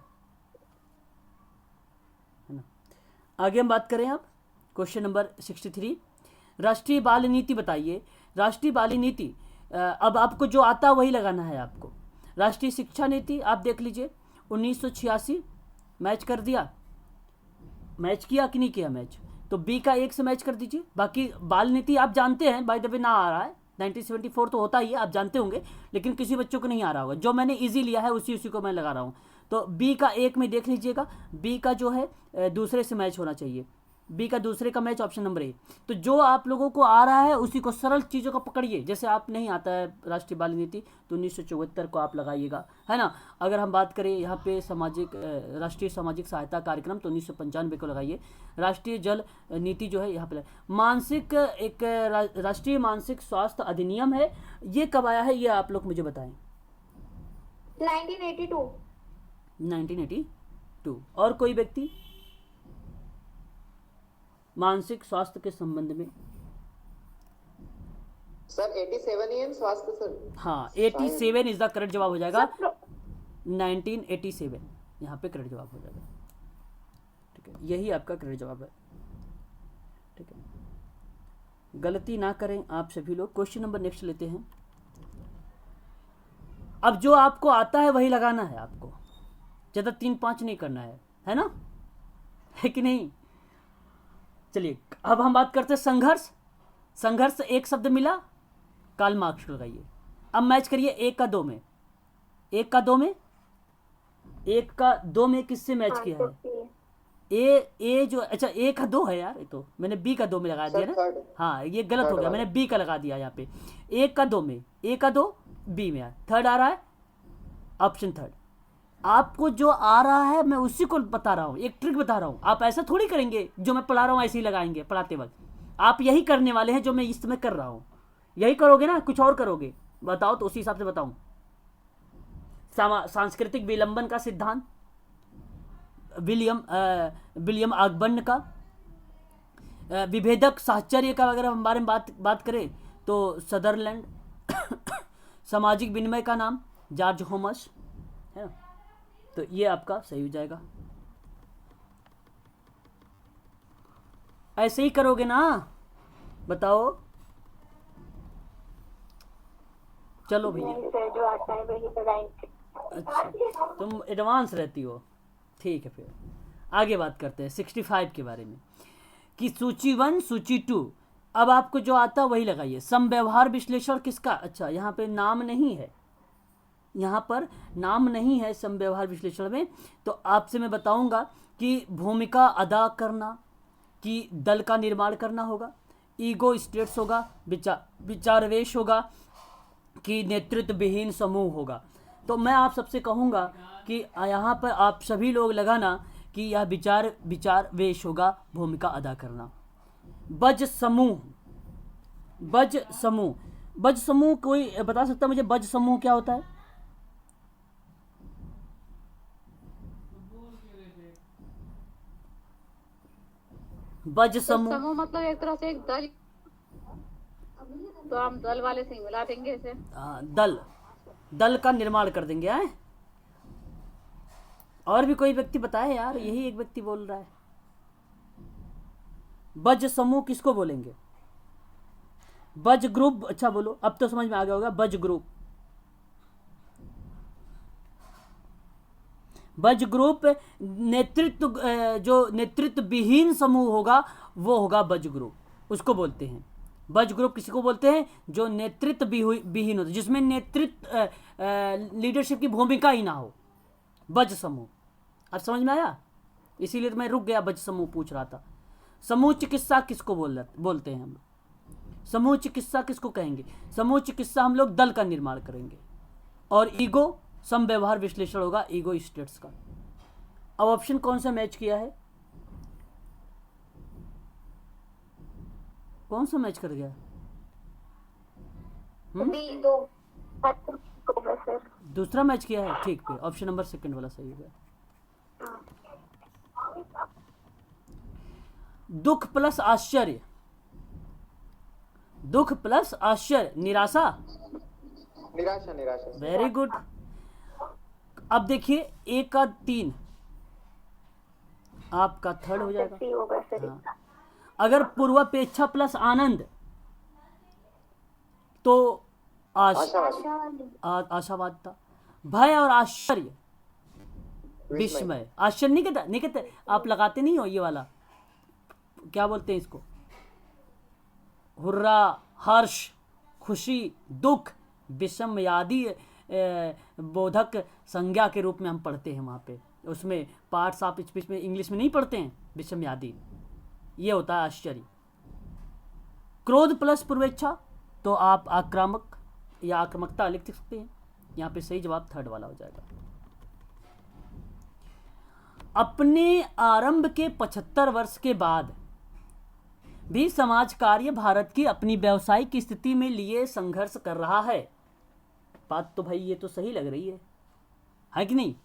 है ना। आगे हम बात करें अब क्वेश्चन नंबर 63, राष्ट्रीय बाल नीति बताइए। राष्ट्रीय बाल नीति, अब आपको जो आता है वही लगाना है आपको। राष्ट्रीय शिक्षा नीति आप देख लीजिए, 1986 मैच कर दिया, मैच किया कि नहीं किया मैच, तो बी का 1 से मैच कर दीजिए। बाकी बाल नीति आप जानते हैं, बाय द वे ना आ रहा है, 1974 तो होता ही है, आप जानते होंगे, लेकिन किसी बच्चों को नहीं आ रहा होगा। जो मैंने इजी लिया है उसी को मैं लगा रहा हूँ। तो बी का 1 में देख लीजिएगा, बी का जो है दूसरे से मैच होना चाहिए, बी का दूसरे का मैच ऑप्शन नंबर ए। तो जो आप लोगों को आ रहा है उसी को, सरल चीज़ों को पकड़िए। जैसे आप नहीं आता है राष्ट्रीय बाल नीति तो 1974 को आप लगाइएगा, है ना। अगर हम बात करें यहाँ पे राष्ट्रीय सामाजिक सहायता कार्यक्रम तो 1995 को लगाइए। राष्ट्रीय जल नीति जो है यहाँ पे राष्ट्रीय मानसिक स्वास्थ्य अधिनियम है, ये कब आया है ये आप लोग मुझे बताएं। 1982। 1982। और कोई व्यक्ति मानसिक स्वास्थ्य के संबंध में? सर 87 ही है स्वास्थ्य सर। हाँ 87 इज द करेक्ट जवाब हो जाएगा। 1987 यहाँ पे करेक्ट जवाब हो जाएगा। ठीक है, यही आपका करेक्ट जवाब है। ठीक है, गलती ना करें आप सभी लोग। क्वेश्चन नंबर नेक्स्ट लेते हैं। अब जो आपको आता है वही लगाना है आपको, ज़्यादा 3-5 नहीं करना है ना, है कि नहीं। चलिए अब हम बात करते हैं संघर्ष। संघर्ष एक शब्द मिला, कार्ल मार्क्स लगाइए। अब मैच करिए 1 का 2 में, 1 का 2 में, 1 का 2 में किससे मैच किया है? ए जो, अच्छा 1 का 2 है यार, ये तो मैंने बी का 2 में लगा दिया ना। हाँ ये गलत हो गया, मैंने बी का लगा दिया यहाँ पे। 1 का 2 में, 1 का 2 बी में आया, थर्ड आ रहा है ऑप्शन थर्ड। आपको जो आ रहा है मैं उसी को बता रहा हूँ, एक ट्रिक बता रहा हूँ। आप ऐसा थोड़ी करेंगे जो मैं पढ़ा रहा हूँ ऐसे ही लगाएंगे पढ़ाते वक्त। आप यही करने वाले हैं जो मैं इस समय कर रहा हूँ, यही करोगे ना, कुछ और करोगे? बताओ तो उसी हिसाब से बताऊँ। सांस्कृतिक विलंबन का सिद्धांत विलियम आगबर्न का, विभेदक साहचर्य का अगर हम बारे में बात करें तो सदरलैंड, सामाजिक विनिमय का नाम जॉर्ज होमस, है ना। तो ये आपका सही हो जाएगा। ऐसे ही करोगे ना, बताओ। चलो भैया, जो आता है वही लगाएंगे। अच्छा तुम एडवांस रहती हो, ठीक है। फिर आगे बात करते हैं 65 के बारे में कि सूची 1 सूची 2। अब आपको जो आता है वही लगाइए। समव्यवहार विश्लेषण किसका? अच्छा यहाँ पे नाम नहीं है, यहाँ पर नाम नहीं है समव्यवहार विश्लेषण में। तो आपसे मैं बताऊंगा कि भूमिका अदा करना, कि दल का निर्माण करना होगा, ईगो स्टेट्स होगा, विचारवेश होगा, कि नेतृत्व विहीन समूह होगा। तो मैं आप सबसे कहूँगा कि यहाँ पर आप सभी लोग लगाना कि यह विचारवेश होगा, भूमिका अदा करना। बज समूह, बज समूह, बज समूह कोई बता सकता है मुझे बज समूह क्या होता है? बज समूह, समूह मतलब एक तरह से एक दल, तो हम दल वाले से ही मिला देंगे इसे। दल का निर्माण कर देंगे। आए और भी कोई व्यक्ति बताए यार, यही एक व्यक्ति बोल रहा है। बज समूह किसको बोलेंगे? बज ग्रुप। अच्छा बोलो, अब तो समझ में आ गया होगा। बज ग्रुप, बज ग्रुप नेतृत्व, जो नेतृत्व विहीन समूह होगा वो होगा बज ग्रुप, उसको बोलते हैं। बज ग्रुप किसी को बोलते हैं? जो नेतृत्व विहीन होता है, जिसमें नेतृत्व लीडरशिप की भूमिका ही ना हो, बज समूह। अब समझ में आया? इसीलिए तो मैं रुक गया, बज समूह पूछ रहा था। समूह चिकित्सा किसको बोलते हैं हम? समूह चिकित्सा किसको कहेंगे? समूह चिकित्सा हम लोग दल का निर्माण करेंगे। और ईगो, समव्यवहार विश्लेषण होगा ईगो स्टेट्स का। अब ऑप्शन कौन सा मैच किया है? कौन सा मैच कर गया? दूसरा मैच किया है, ठीक है। ऑप्शन नंबर सेकंड वाला सही होगा। दुख प्लस आश्चर्य, दुख प्लस आश्चर्य, निराशा, निराशा, निराशा। Very good. अब देखिए 1 का 3 आपका थर्ड हो जाएगा। हाँ। अगर पूर्वापेक्षा प्लस आनंद तो आशावाद था। भय और आश्चर्य विस्मय। आश्चर्य नहीं कहते आप लगाते नहीं हो ये वाला, क्या बोलते हैं इसको? हुर्रा, हर्ष, खुशी, दुख, विषम आदि बोधक संज्ञा के रूप में हम पढ़ते हैं वहाँ पे। उसमें पार्ट्स आप स्पीच में इंग्लिश में नहीं पढ़ते हैं, विषम आदि ये होता है आश्चर्य। क्रोध प्लस पूर्वेच्छा तो आप आक्रामक या आक्रामकता लिख सकते हैं। यहाँ पे सही जवाब थर्ड वाला हो जाएगा। अपने आरंभ के 75 वर्ष के बाद भी समाज कार्य भारत की अपनी व्यावसायिक स्थिति में लिए संघर्ष कर रहा है। बात तो भाई ये तो सही लग रही है कि नहीं?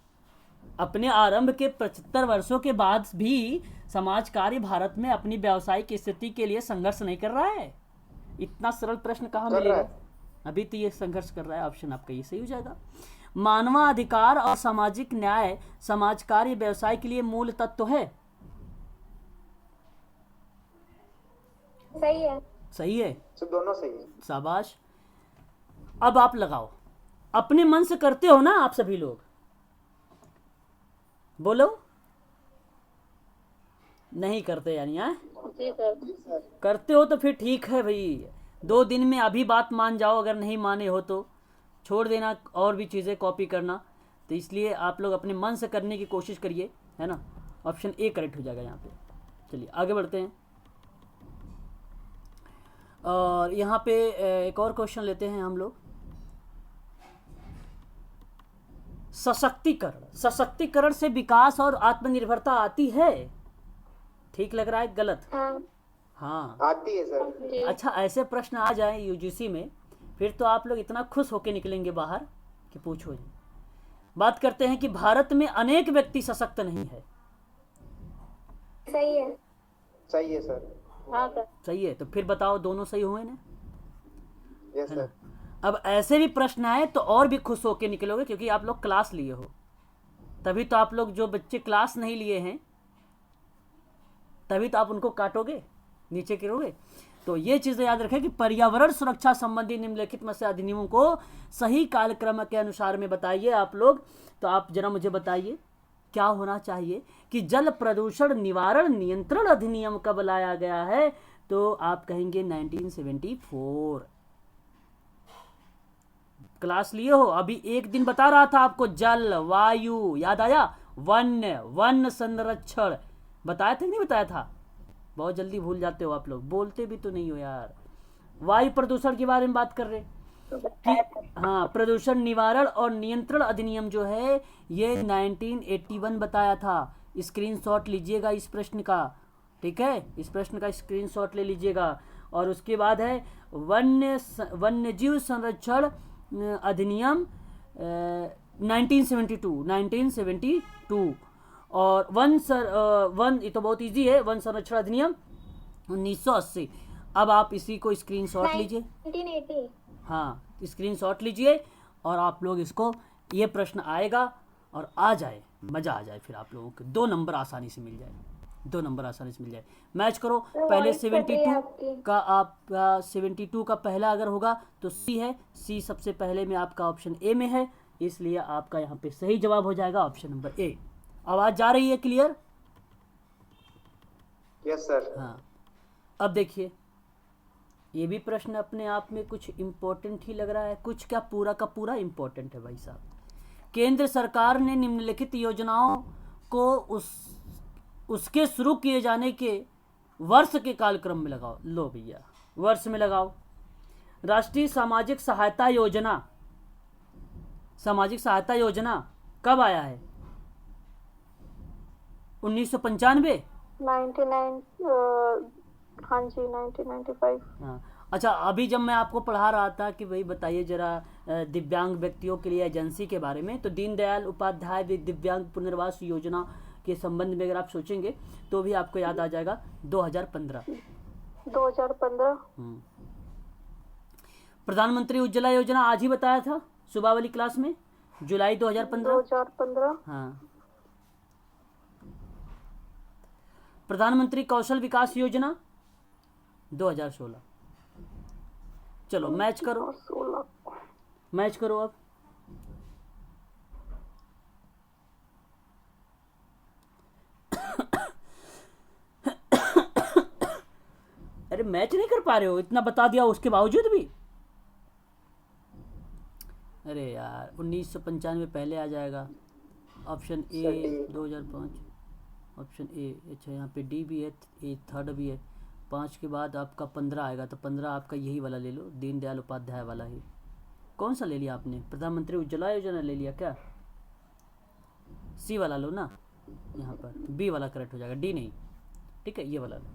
अपने आरंभ के 75 वर्षों के बाद भी समाज कार्य भारत में अपनी व्यावसायिक स्थिति के लिए संघर्ष नहीं कर रहा है। इतना सरल प्रश्न कहाँ कर रहा मिलेगा? है। अभी तो ये संघर्ष कर रहा है। ऑप्शन आपका ये सही हो जाएगा। मानवाधिकार और सामाजिक न्याय समाज कार्य व्यवसाय के लिए मूल तत्व है। सही है। सही है, सर दोनों सही है। शाबाश। अब आप लगाओ। अपने मन से करते हो ना आप सभी लोग? बोलो। नहीं करते यानी? जी सर। करते हो तो फिर ठीक है भाई। 2 दिन में अभी बात मान जाओ, अगर नहीं माने हो तो छोड़ देना और भी चीज़ें कॉपी करना। तो इसलिए आप लोग अपने मन से करने की कोशिश करिए, है ना। ऑप्शन ए करेक्ट हो जाएगा यहाँ पे। चलिए आगे बढ़ते हैं। और यहाँ पे एक और क्वेश्चन लेते हैं हम लोग। सशक्तिकरण। सशक्तिकरण से विकास और आत्मनिर्भरता आती है। ठीक लग रहा है? गलत? हाँ। हाँ। आती है सर। अच्छा, ऐसे प्रश्न आ जाए यूजीसी में फिर तो आप लोग इतना खुश होके निकलेंगे बाहर कि पूछो ही। बात करते हैं कि भारत में अनेक व्यक्ति सशक्त नहीं है। सही है। सही है सर। हाँ सर। सही है, तो फिर बताओ दोनों सही हुए ना? Yes sir. अब ऐसे भी प्रश्न आए तो और भी खुश होके निकलोगे, क्योंकि आप लोग क्लास लिए हो। तभी तो आप लोग, जो बच्चे क्लास नहीं लिए हैं, तभी तो आप उनको काटोगे, नीचे गिरोगे। तो ये चीज़ें याद रखें कि पर्यावरण सुरक्षा संबंधी निम्नलिखित में से अधिनियमों को सही कालक्रम के अनुसार में बताइए आप लोग। तो आप जरा मुझे बताइए क्या होना चाहिए कि जल प्रदूषण निवारण नियंत्रण अधिनियम कब लाया गया है? तो आप कहेंगे 1974। क्लास लिए हो? अभी एक दिन बता रहा था आपको, जल, वायु, याद आया? वन संरक्षण बताया था कि नहीं बताया था? बहुत जल्दी भूल जाते हो आप लोग, बोलते भी तो नहीं हो यार। वायु प्रदूषण के बारे में बात कर रहे कि हाँ, प्रदूषण निवारण और नियंत्रण अधिनियम जो है ये 1981 बताया था। स्क्रीनशॉट लीजिएगा इस प्रश्न का, ठीक है? इस प्रश्न का स्क्रीनशॉट ले लीजिएगा। और उसके बाद है वन्यजीव संरक्षण अधिनियम 1972। और वन ये तो बहुत इजी है, वन संरक्षण अधिनियम 1980। अब आप इसी को स्क्रीनशॉट लीजिए। 1980। हाँ, स्क्रीनशॉट लीजिए और आप लोग इसको, ये प्रश्न आएगा और आ जाए, मज़ा आ जाए। फिर आप लोगों को 2 नंबर आसानी से मिल जाए। 2 नंबर आसानी से मिल जाए। मैच करो। पहले 72 का, आपका 72 का पहला अगर होगा तो सी है। सी सबसे पहले में आपका ऑप्शन ए में है, इसलिए आपका यहाँ पे सही जवाब हो जाएगा ऑप्शन नंबर ए। आवाज़ जा रही है क्लियर? Yes sir. हाँ। अब देखिए, ये भी प्रश्न अपने आप में कुछ इम्पोर्टेंट ही लग रहा है। कुछ क्या, पूरा का पूरा इम्पोर्टेंट है भाई साहब। केंद्र सरकार ने निम्नलिखित योजनाओं को उसके शुरू किए जाने के वर्ष के कालक्रम में लगाओ। लो भैया, वर्ष में लगाओ। राष्ट्रीय सामाजिक सहायता योजना, सामाजिक सहायता योजना कब आया है? 1995। 99। हाँ जी, 1995। हाँ। अच्छा, अभी जब मैं आपको पढ़ा रहा था कि भाई बताइए जरा दिव्यांग व्यक्तियों के लिए एजेंसी के बारे में, तो दीनदयाल उपाध्याय दिव्यांग पुनर्वास योजना के संबंध में अगर आप सोचेंगे तो भी आपको याद आ जाएगा 2015। 2015। प्रधानमंत्री उज्ज्वला योजना आज ही बताया था सुबह वाली क्लास में, जुलाई 2015। 2015। हाँ। प्रधानमंत्री कौशल विकास योजना 2016। चलो मैच करो, 16। मैच करो अब। अरे मैच नहीं कर पा रहे हो? इतना बता दिया उसके बावजूद भी। अरे यार, 1995 पहले आ जाएगा। Option A 2005। Option A. अच्छा यहाँ पे डी भी है, ए थर्ड भी है। 5 के बाद आपका 15 आएगा, तो 15 आपका यही वाला ले लो, दीनदयाल उपाध्याय वाला ही। कौन सा ले लिया आपने? प्रधानमंत्री उज्ज्वला योजना ले लिया क्या? सी वाला लो ना, यहाँ पर बी वाला करेक्ट हो जाएगा, डी नहीं। ठीक है, ये वाला लो।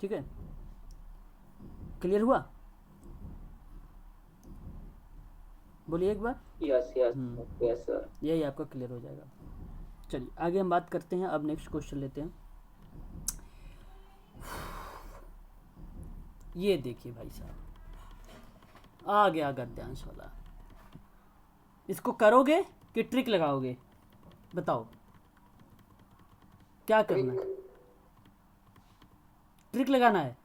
ठीक है, क्लियर हुआ? बोलिए एक बार। Yes yes yes sir. यही आपका क्लियर हो जाएगा। चलिए आगे हम बात करते हैं। अब नेक्स्ट क्वेश्चन लेते हैं। ये देखिए भाई साहब, आ गया गद्यांश वाला। इसको करोगे कि ट्रिक लगाओगे? बताओ क्या करना है? ट्रिक लगाना है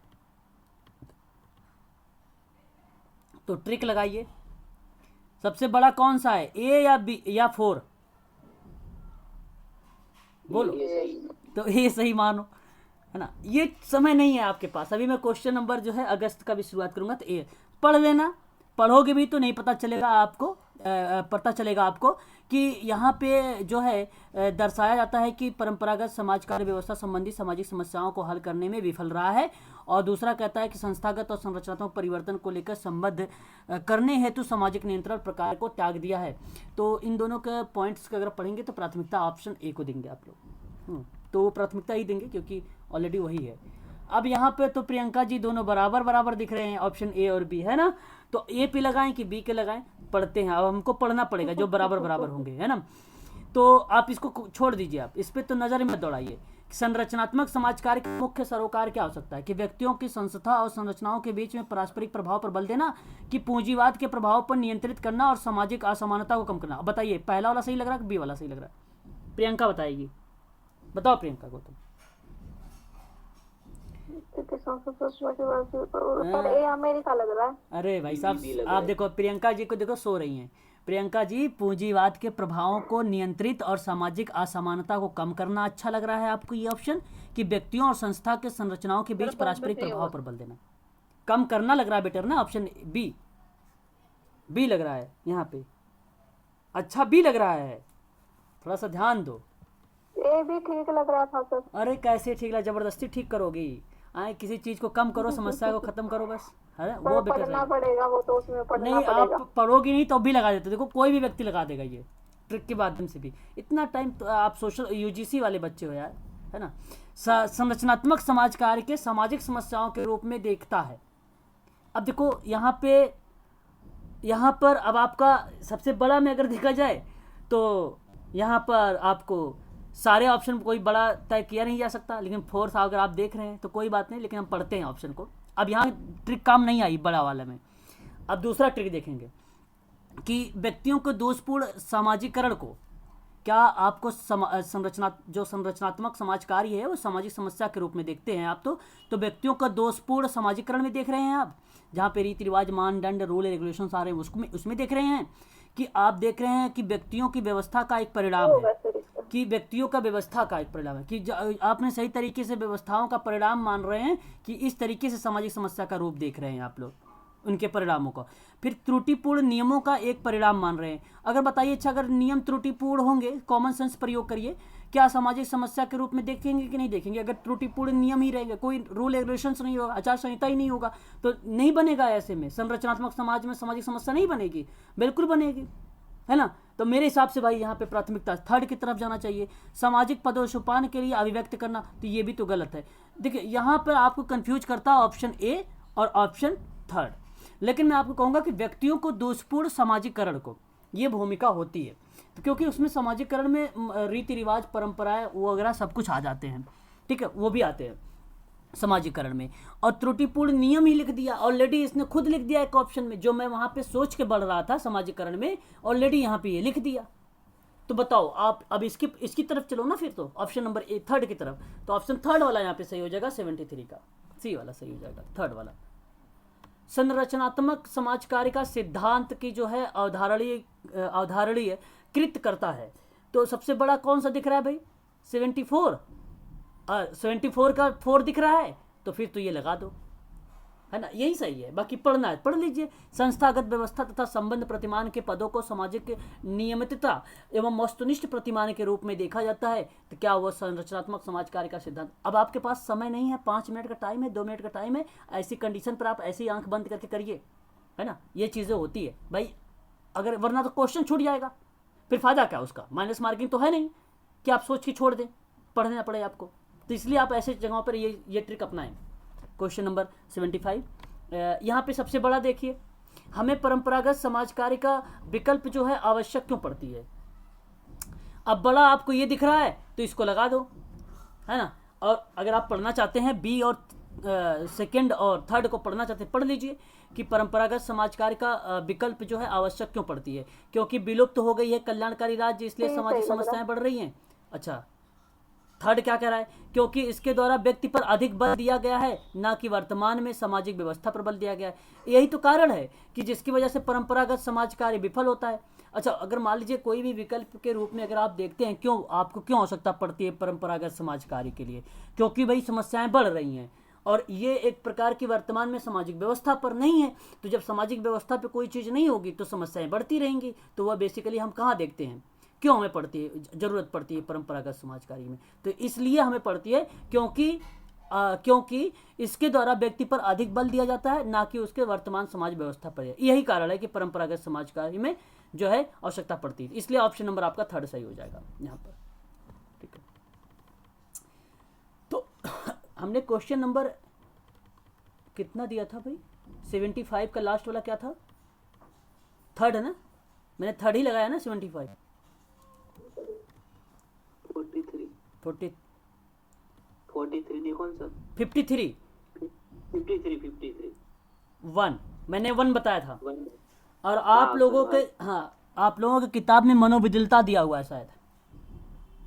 तो ट्रिक लगाइए। सबसे बड़ा कौन सा है, ए या बी या 4? बोलो। ये सही। तो ये सही मानो, है ना। ये समय नहीं है आपके पास। अभी मैं क्वेश्चन नंबर जो है अगस्त का भी शुरुआत करूंगा, तो ए पढ़ लेना। पढ़ोगे भी तो नहीं पता चलेगा आपको, पता चलेगा आपको कि यहाँ पे जो है दर्शाया जाता है कि परंपरागत समाज कार्य व्यवस्था संबंधी सामाजिक समस्याओं को हल करने में विफल रहा है। और दूसरा कहता है कि संस्थागत और संरचनात्मक परिवर्तन को लेकर संबद्ध करने हेतु सामाजिक नियंत्रण प्रकार को त्याग दिया है। तो इन दोनों के पॉइंट्स का अगर पढ़ेंगे तो प्राथमिकता ऑप्शन ए को देंगे आप लोग। तो वो प्राथमिकता ही देंगे क्योंकि ऑलरेडी वही है। अब यहाँ पे तो प्रियंका जी दोनों बराबर बराबर दिख रहे हैं, ऑप्शन ए और बी, है ना। तो ए पे लगाएं कि बी के लगाएं? पढ़ते हैं, अब हमको पढ़ना पड़ेगा जो बराबर बराबर होंगे, है ना। तो आप इसको छोड़ दीजिए, आप इस पे तो नजर मत दौड़ाइए। संरचनात्मक समाज कार्य का मुख्य सरोकार क्या हो सकता है? कि व्यक्तियों की संस्था और संरचनाओं के बीच में पारस्परिक प्रभाव पर बल देना, कि पूंजीवाद के प्रभाव पर नियंत्रित करना और सामाजिक असमानता को कम करना। अब बताइए, पहला वाला सही लग रहा है कि बी वाला सही लग रहा है? प्रियंका बताएगी, बताओ प्रियंका को। तुम पर ए अमेरिका लग रहा है। अरे भाई साहब, बी लग आप देखो प्रियंका जी को देखो, सो रही हैं। प्रियंका जी, पूंजीवाद के प्रभावों को नियंत्रित और सामाजिक असमानता को कम करना अच्छा लग रहा है आपको ये ऑप्शन, कि व्यक्तियों और संस्था के संरचनाओं के बीच पारस्परिक प्रभाव पर बल देना। कम करना लग रहा है बेटर ना, ऑप्शन बी। बी लग रहा है यहाँ पे। अच्छा, बी लग रहा है, थोड़ा सा ध्यान दो। ए भी ठीक लग रहा था सर। अरे कैसे ठीक लगा, जबरदस्ती ठीक करोगी? आए किसी चीज को कम करो, समस्या को खत्म करो बस, है वो बेटर पढ़ना है। पड़ेगा, वो तो उसमें पढ़ना नहीं, पड़ेगा। आप पढ़ोगी नहीं तो भी लगा देते। देखो कोई भी व्यक्ति लगा देगा ये ट्रिक के माध्यम से भी। इतना टाइम तो आप सोशल यूजीसी वाले बच्चे हो यार, है ना। संरचनात्मक समाज कार्य के सामाजिक समस्याओं के रूप में देखता है। अब देखो यहाँ पर अब आपका सबसे बड़ा में अगर देखा जाए तो यहाँ पर आपको सारे ऑप्शन कोई बड़ा तय किया नहीं जा सकता, लेकिन फोर्थ अगर आप देख रहे हैं तो कोई बात नहीं, लेकिन हम पढ़ते हैं ऑप्शन को। अब यहाँ ट्रिक काम नहीं आई बड़ा वाले में। अब दूसरा ट्रिक देखेंगे कि व्यक्तियों को दोषपूर्ण सामाजिकरण को, क्या आपको जो संरचनात्मक समाज कार्य है वो सामाजिक समस्या के रूप में देखते हैं आप? तो व्यक्तियों का दोषपूर्ण सामाजिकरण में देख रहे हैं आप, जहाँ पे रीति रिवाज, मानदंड, रूल रेगुलेशन आ रहे हैं उसमें देख रहे हैं, कि आप देख रहे हैं कि व्यक्तियों की व्यवस्था का एक परिणाम है, कि व्यक्तियों का व्यवस्था का एक परिणाम है, कि आपने सही तरीके से व्यवस्थाओं का परिणाम मान रहे हैं, कि इस तरीके से सामाजिक समस्या का रूप देख रहे हैं आप लोग उनके परिणामों को। फिर त्रुटिपूर्ण नियमों का एक परिणाम मान रहे हैं। अगर बताइए, अच्छा अगर नियम त्रुटिपूर्ण होंगे, कॉमन सेंस प्रयोग करिए, क्या सामाजिक समस्या के रूप में देखेंगे कि नहीं देखेंगे? अगर त्रुटिपूर्ण नियम ही रहेंगे, कोई रूल रेगुलेशंस नहीं होगा, आचार संहिता ही नहीं होगा, तो नहीं बनेगा। ऐसे में संरचनात्मक समाज में सामाजिक समस्या नहीं बनेगी, बिल्कुल बनेगी, है ना। तो मेरे हिसाब से भाई यहाँ पे प्राथमिकता थर्ड की तरफ जाना चाहिए। सामाजिक पदोन्नति के लिए अभिव्यक्त करना, तो ये भी तो गलत है। देखिए यहाँ पर आपको कंफ्यूज करता है ऑप्शन ए और ऑप्शन थर्ड, लेकिन मैं आपको कहूँगा कि व्यक्तियों को दोषपूर्ण सामाजिकरण को ये भूमिका होती है, तो क्योंकि उसमें सामाजिकरण में रीति रिवाज, परंपराएं वो वगैरह सब कुछ आ जाते हैं, ठीक है, वो भी आते हैं सामाजिकरण में। और त्रुटिपूर्ण नियम ही लिख दिया ऑलरेडी, इसने खुद लिख दिया एक ऑप्शन में, जो मैं वहां पे सोच के बढ़ रहा था सामाजिकरण में, ऑलरेडी यहाँ पे ये लिख दिया। तो बताओ आप अब इसकी तरफ चलो ना, फिर तो ऑप्शन नंबर ए थर्ड की तरफ। तो ऑप्शन थर्ड वाला यहाँ पे सही हो जाएगा, 73 का सी वाला सही हो जाएगा, थर्ड वाला। संरचनात्मक समाज कार्य का सिद्धांत की जो है अवधारणीय कृत करता है। तो सबसे बड़ा कौन सा दिख रहा है भाई? 74 का 4 दिख रहा है, तो फिर तो ये लगा दो, है ना, यही सही है। बाकी पढ़ना है पढ़ लीजिए। संस्थागत व्यवस्था तथा संबंध प्रतिमान के पदों को सामाजिक नियमितता एवं वस्तुनिष्ठ प्रतिमान के रूप में देखा जाता है तो क्या वह संरचनात्मक समाज कार्य का सिद्धांत। अब आपके पास समय नहीं है, 5 मिनट का टाइम है, 2 मिनट का टाइम है, ऐसी कंडीशन पर आप ऐसी आंख बंद करके करिए, है ना, ये चीज़ें होती है भाई। अगर वरना तो क्वेश्चन छूट जाएगा, फिर फायदा क्या उसका, माइनस मार्किंग तो है नहीं कि आप सोच के छोड़ दें, पढ़ना पड़े आपको। तो इसलिए आप ऐसे जगहों पर ये ट्रिक अपनाएं। क्वेश्चन नंबर 75 यहाँ पे सबसे बड़ा देखिए, हमें परंपरागत समाज कार्य का विकल्प जो है आवश्यक क्यों पड़ती है। अब बड़ा आपको ये दिख रहा है तो इसको लगा दो, है ना। और अगर आप पढ़ना चाहते हैं बी और सेकंड और थर्ड को पढ़ना चाहते हैं, पढ़ लीजिए कि परंपरागत समाज कार्य का विकल्प जो है आवश्यक क्यों पड़ती है। क्योंकि विलुप्त हो गई है कल्याणकारी राज्य, इसलिए सामाजिक समस्याएं बढ़ रही हैं। अच्छा, थर्ड क्या कह रहा है, क्योंकि इसके द्वारा व्यक्ति पर अधिक बल दिया गया है, ना कि वर्तमान में सामाजिक व्यवस्था पर बल दिया गया है। यही तो कारण है कि जिसकी वजह से परंपरागत समाज कार्य विफल होता है। अच्छा, अगर मान लीजिए कोई भी विकल्प के रूप में अगर आप देखते हैं, क्यों आपको क्यों आवश्यकता पड़ती है परंपरागत समाज कार्य के लिए, क्योंकि भाई समस्याएं बढ़ रही हैं और ये एक प्रकार की वर्तमान में सामाजिक व्यवस्था पर नहीं है। तो जब सामाजिक व्यवस्था पे कोई चीज़ नहीं होगी तो समस्याएं बढ़ती रहेंगी। तो वह बेसिकली हम कहाँ देखते हैं, क्यों हमें पड़ती है, ज़रूरत पड़ती है परंपरागत समाज कार्य में। तो इसलिए हमें पड़ती है क्योंकि इसके द्वारा व्यक्ति पर अधिक बल दिया जाता है, ना कि उसके वर्तमान समाज व्यवस्था पर। यही कारण है कि परंपरागत समाज कार्य में जो है आवश्यकता पड़ती है। इसलिए ऑप्शन नंबर आपका थर्ड सही हो जाएगा यहाँ पर, ठीक है। तो हमने क्वेश्चन नंबर कितना दिया था भाई, 75 का लास्ट वाला क्या था, थर्ड है ना, मैंने थर्ड ही लगाया ना। 75 43 नहीं, कौन सा 53 1 मैंने 1 बताया था। और आप लोगों के आप लोगों की किताब में मनोविदिलता दिया हुआ है शायद,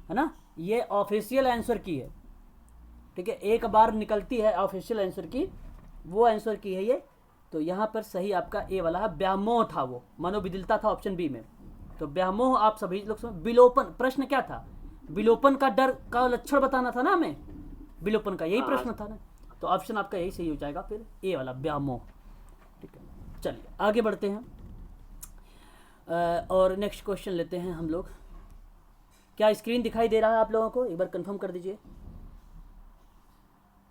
है ना। ये ऑफिशियल आंसर की है, ठीक है, एक बार निकलती है ऑफिशियल आंसर की, वो आंसर की है ये। तो यहाँ पर सही आपका ए वाला है, व्यामोह था, वो मनोविदिलता था ऑप्शन बी में। तो व्यामोह आप सभी लोग समझ। विलोपन, प्रश्न क्या था, विलोपन का डर का लक्षण बताना था ना हमें, विलोपन का यही प्रश्न था ना। तो ऑप्शन आपका यही सही हो जाएगा फिर, ए वाला व्यामोह, ठीक है। चलिए आगे बढ़ते हैं और नेक्स्ट क्वेश्चन लेते हैं हम लोग। क्या स्क्रीन दिखाई दे रहा है आप लोगों को, एक बार कंफर्म कर दीजिए।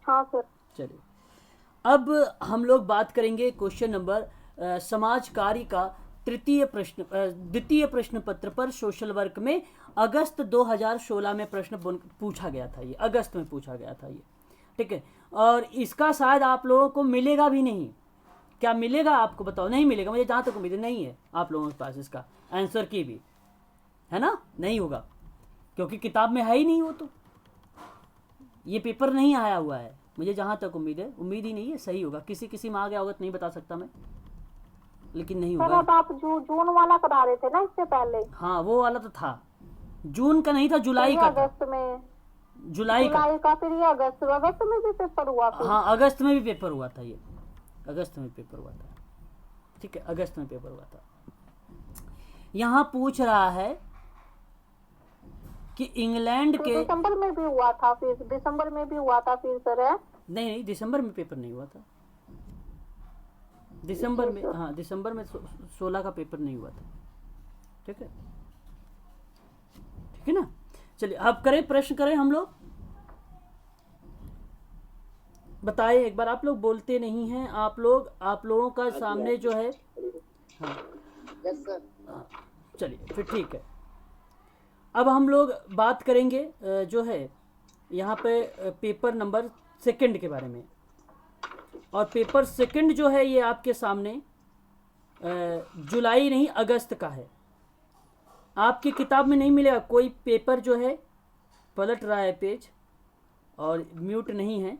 हाँ सर। चलिए अब हम लोग बात करेंगे क्वेश्चन नंबर समाज कार्य का द्वितीय प्रश्न पत्र पर सोशल वर्क में अगस्त 2016 में प्रश्न पूछा गया था। ये अगस्त में पूछा गया था ये, ठीक है। और इसका शायद आप लोगों को मिलेगा भी नहीं। क्या मिलेगा आपको, बताओ। नहीं मिलेगा, मुझे जहाँ तक उम्मीद नहीं है आप लोगों के पास इसका आंसर की भी, है ना, नहीं होगा क्योंकि किताब में है ही नहीं। वो तो ये पेपर नहीं आया हुआ है, मुझे जहाँ तक उम्मीद है, उम्मीद ही नहीं है सही होगा। किसी में आ गया होगा तो नहीं बता सकता मैं, लेकिन नहीं सर होगा। अब आप जून वाला करा रहे थे ना इससे पहले। हाँ वो वाला तो था, जून का नहीं था, जुलाई का था। अगस्त में, जुलाई का फिर ये अगस्त में भी पेपर हुआ फिर। हाँ अगस्त में भी पेपर हुआ था, ये अगस्त में पेपर हुआ था, ठीक है, अगस्त में पेपर हुआ था। यहाँ पूछ रहा है कि इंग्लैंड के दिसंबर में भी हुआ था, फिर दिसंबर में भी हुआ था फिर सर है। नहीं दिसंबर में पेपर नहीं हुआ था, दिसंबर में, हाँ दिसंबर में 16 का पेपर नहीं हुआ था, ठीक है, ठीक है ना। चलिए अब करें, प्रश्न करें हम लोग। बताइए एक बार, आप लोग बोलते नहीं हैं, आप लोगों का सामने जो है। हाँ यस सर। चलिए फिर ठीक है। अब हम लोग बात करेंगे जो है यहाँ पे पेपर नंबर सेकंड के बारे में। और पेपर सेकंड जो है ये आपके सामने जुलाई नहीं अगस्त का है। आपकी किताब में नहीं मिलेगा कोई पेपर जो है, पलट रहा है पेज और म्यूट नहीं है,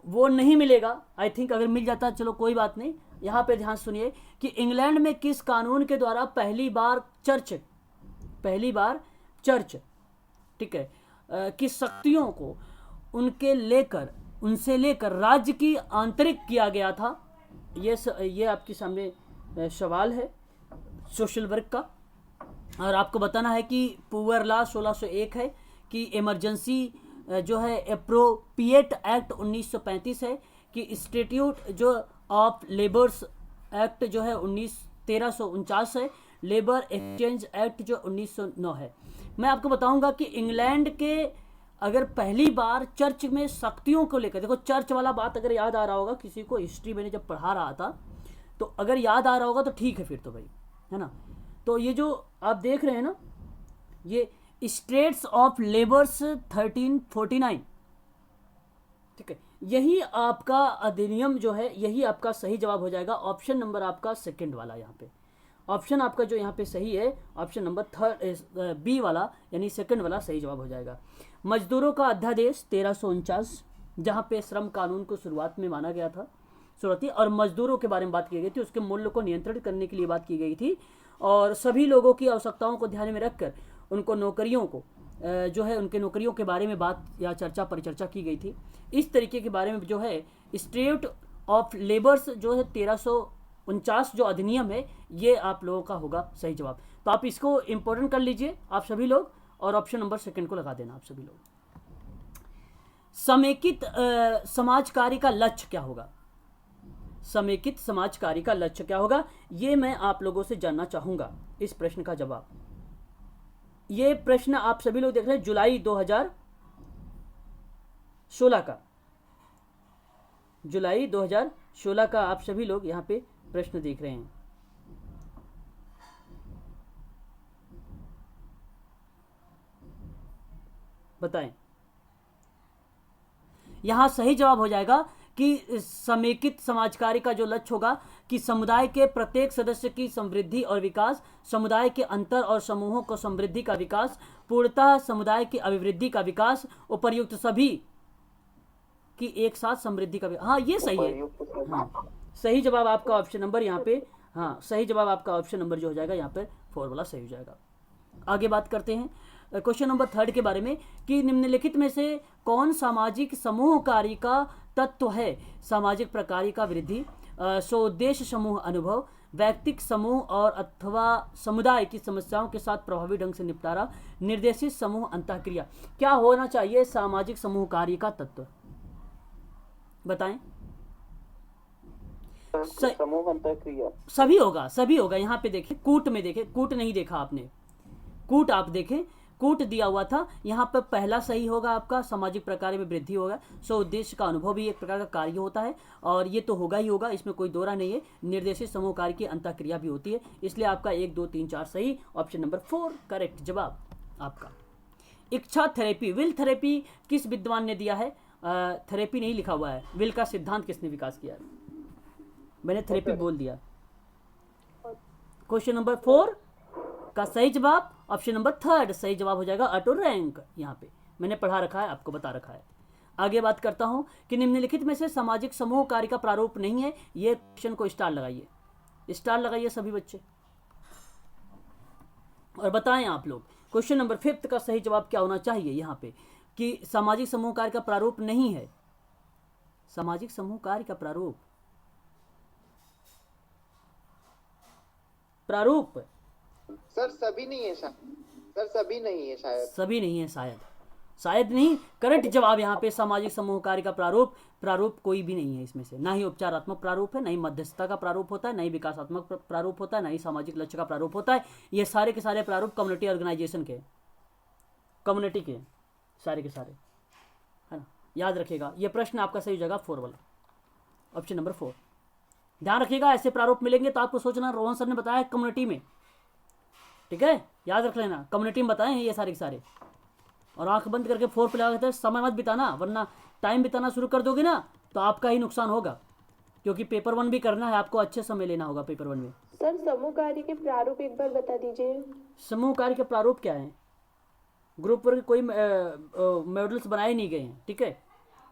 वो नहीं मिलेगा। आई थिंक अगर मिल जाता चलो कोई बात नहीं। यहाँ पे ध्यान सुनिए कि इंग्लैंड में किस कानून के द्वारा पहली बार चर्च, ठीक है, की शक्तियों को उनसे लेकर राज्य की आंतरिक किया गया था। ये आपके सामने सवाल है सोशल वर्क का। और आपको बताना है कि पुअर लॉ 1601 है, कि इमरजेंसी जो है अप्रोप्रिएट एक्ट 1935 है, कि इंस्टीट्यूट जो ऑफ लेबर्स एक्ट जो है 1349 है, लेबर एक्सचेंज एक्ट जो 1909 है। मैं आपको बताऊंगा कि इंग्लैंड के अगर पहली बार चर्च में शक्तियों को लेकर, देखो चर्च वाला बात अगर याद आ रहा होगा किसी को, हिस्ट्री मैंने जब पढ़ा रहा था तो अगर याद आ रहा होगा तो ठीक है फिर तो भाई, है ना। तो ये जो आप देख रहे हैं ना, ये स्टेट्स ऑफ लेबर्स 1349, ठीक है, यही आपका अधिनियम जो है, यही आपका सही जवाब हो जाएगा। ऑप्शन नंबर आपका सेकंड वाला, यहाँ पे ऑप्शन आपका जो यहाँ पे सही है, ऑप्शन नंबर बी वाला यानी सेकंड वाला सही जवाब हो जाएगा। मजदूरों का अध्यादेश 1349, जहाँ पे श्रम कानून को शुरुआत में माना गया था, शुरुआती, और मजदूरों के बारे में बात की गई थी, उसके मूल्य को नियंत्रित करने के लिए बात की गई थी, और सभी लोगों की आवश्यकताओं को ध्यान में रखकर उनको नौकरियों को जो है उनके नौकरियों के बारे में बात या चर्चा परिचर्चा की गई थी। इस तरीके के बारे में जो है स्टेट ऑफ लेबर्स जो है 1349 जो अधिनियम है, ये आप लोगों का होगा सही जवाब। तो आप इसको इंपॉर्टेंट कर लीजिए आप सभी लोग, और ऑप्शन नंबर सेकंड को लगा देना आप सभी लोग। समेकित समाज कार्य का लक्ष्य क्या होगा? समेकित समाज कार्य का लक्ष्य क्या होगा, ये मैं आप लोगों से जानना चाहूंगा इस प्रश्न का जवाब। ये प्रश्न आप सभी लोग देख रहे हैं जुलाई 2016 का, जुलाई 2016 का आप सभी लोग यहाँ पे प्रश्न देख रहे हैं। बताएं, यहां सही जवाब हो जाएगा कि समेकित समाज कार्य का जो लक्ष्य होगा कि समुदाय के प्रत्येक सदस्य की समृद्धि और विकास, समुदाय के अंतर और समूहों को समृद्धि का विकास, पूर्णतः समुदाय की अभिवृद्धि का विकास, उपर्युक्त सभी की एक साथ समृद्धि का विकास। हाँ ये सही है, हाँ सही जवाब आपका ऑप्शन नंबर यहाँ पे, हाँ सही जवाब आपका ऑप्शन नंबर जो हो जाएगा यहाँ पे 4 वाला सही हो जाएगा। आगे बात करते हैं क्वेश्चन नंबर 3 के बारे में कि निम्नलिखित में से कौन सामाजिक समूह कार्य का तत्व है? सामाजिक प्रकार का वृद्धि, स्वउद्देश्य समूह अनुभव, व्यक्तिक समूह और अथवा समुदाय की समस्याओं के साथ प्रभावी ढंग से निपटारा, निर्देशित समूह अंतःक्रिया। क्या होना चाहिए सामाजिक समूह कार्य का तत्व? बताएं। समूह अंतःक्रिया सभी होगा, सभी होगा। यहाँ पे देखें, कूट में देखें, कूट नहीं देखा आपने, कूट आप देखें, कूट दिया हुआ था, यहाँ पर पहला सही होगा आपका, सामाजिक प्रकार में वृद्धि होगा। सो उद्देश्य का अनुभव भी एक प्रकार का कार्य होता है, और ये तो होगा ही होगा, इसमें कोई दोरा नहीं है। निर्देशित समूह कार्य की अंतःक्रिया भी होती है, इसलिए आपका 1 2 3 4 सही, ऑप्शन नंबर 4 करेक्ट जवाब आपका। इच्छा थेरेपी, विल थेरेपी किस विद्वान ने दिया है? थेरेपी नहीं लिखा हुआ है, विल का सिद्धांत किसने विकास किया है? मैंने थेरेपी बोल दिया। क्वेश्चन नंबर 4 का सही जवाब ऑप्शन नंबर 3 सही जवाब हो जाएगा, ऑटो रैंक। यहाँ पे मैंने पढ़ा रखा है, आपको बता रखा है। आगे बात करता हूं कि निम्नलिखित में से सामाजिक समूह कार्य का प्रारूप नहीं है। ये क्वेश्चन को स्टार लगाइए, स्टार लगाइए सभी बच्चे, और बताएं आप लोग क्वेश्चन नंबर 5 का सही जवाब क्या होना चाहिए यहाँ पे कि सामाजिक समूह कार्य का प्रारूप नहीं है। सामाजिक समूह कार्य का प्रारूप, प्रारूप सर सभी नहीं है शायद, सर सभी नहीं है शायद, सभी नहीं है शायद, शायद नहीं। करेक्ट जवाब यहाँ पे सामाजिक समूह कार्य का प्रारूप, प्रारूप कोई भी नहीं है इसमें से। ना ही उपचारात्मक प्रारूप है, ना ही मध्यस्थता का प्रारूप होता है, ना ही विकासात्मक प्रारूप होता है, ना ही सामाजिक लक्ष्य का प्रारूप होता है। ये सारे के सारे प्रारूप कम्युनिटी ऑर्गेनाइजेशन के, कम्युनिटी के सारे के सारे, है ना। याद रखिएगा, ये प्रश्न आपका सही हो जाएगा 4 वाला, ऑप्शन नंबर 4। ध्यान रखिएगा, ऐसे प्रारूप मिलेंगे तो आपको सोचना रोहन सर ने बताया कम्युनिटी में, ठीक है, याद रख लेना, कम्युनिटी में बताए हैं ये सारे के सारे। और आंख बंद करके 4 पे लगा, समय मत बिताना, वरना टाइम बिताना शुरू कर दोगे ना तो आपका ही नुकसान होगा, क्योंकि पेपर 1 भी करना है आपको, अच्छे समय लेना होगा पेपर 1 में। सर समूह कार्य के प्रारूप एक बार बता दीजिए। समूह कार्य के प्रारूप क्या है? ग्रुप वर्क कोई मॉडल्स बनाए नहीं गए हैं, ठीक है,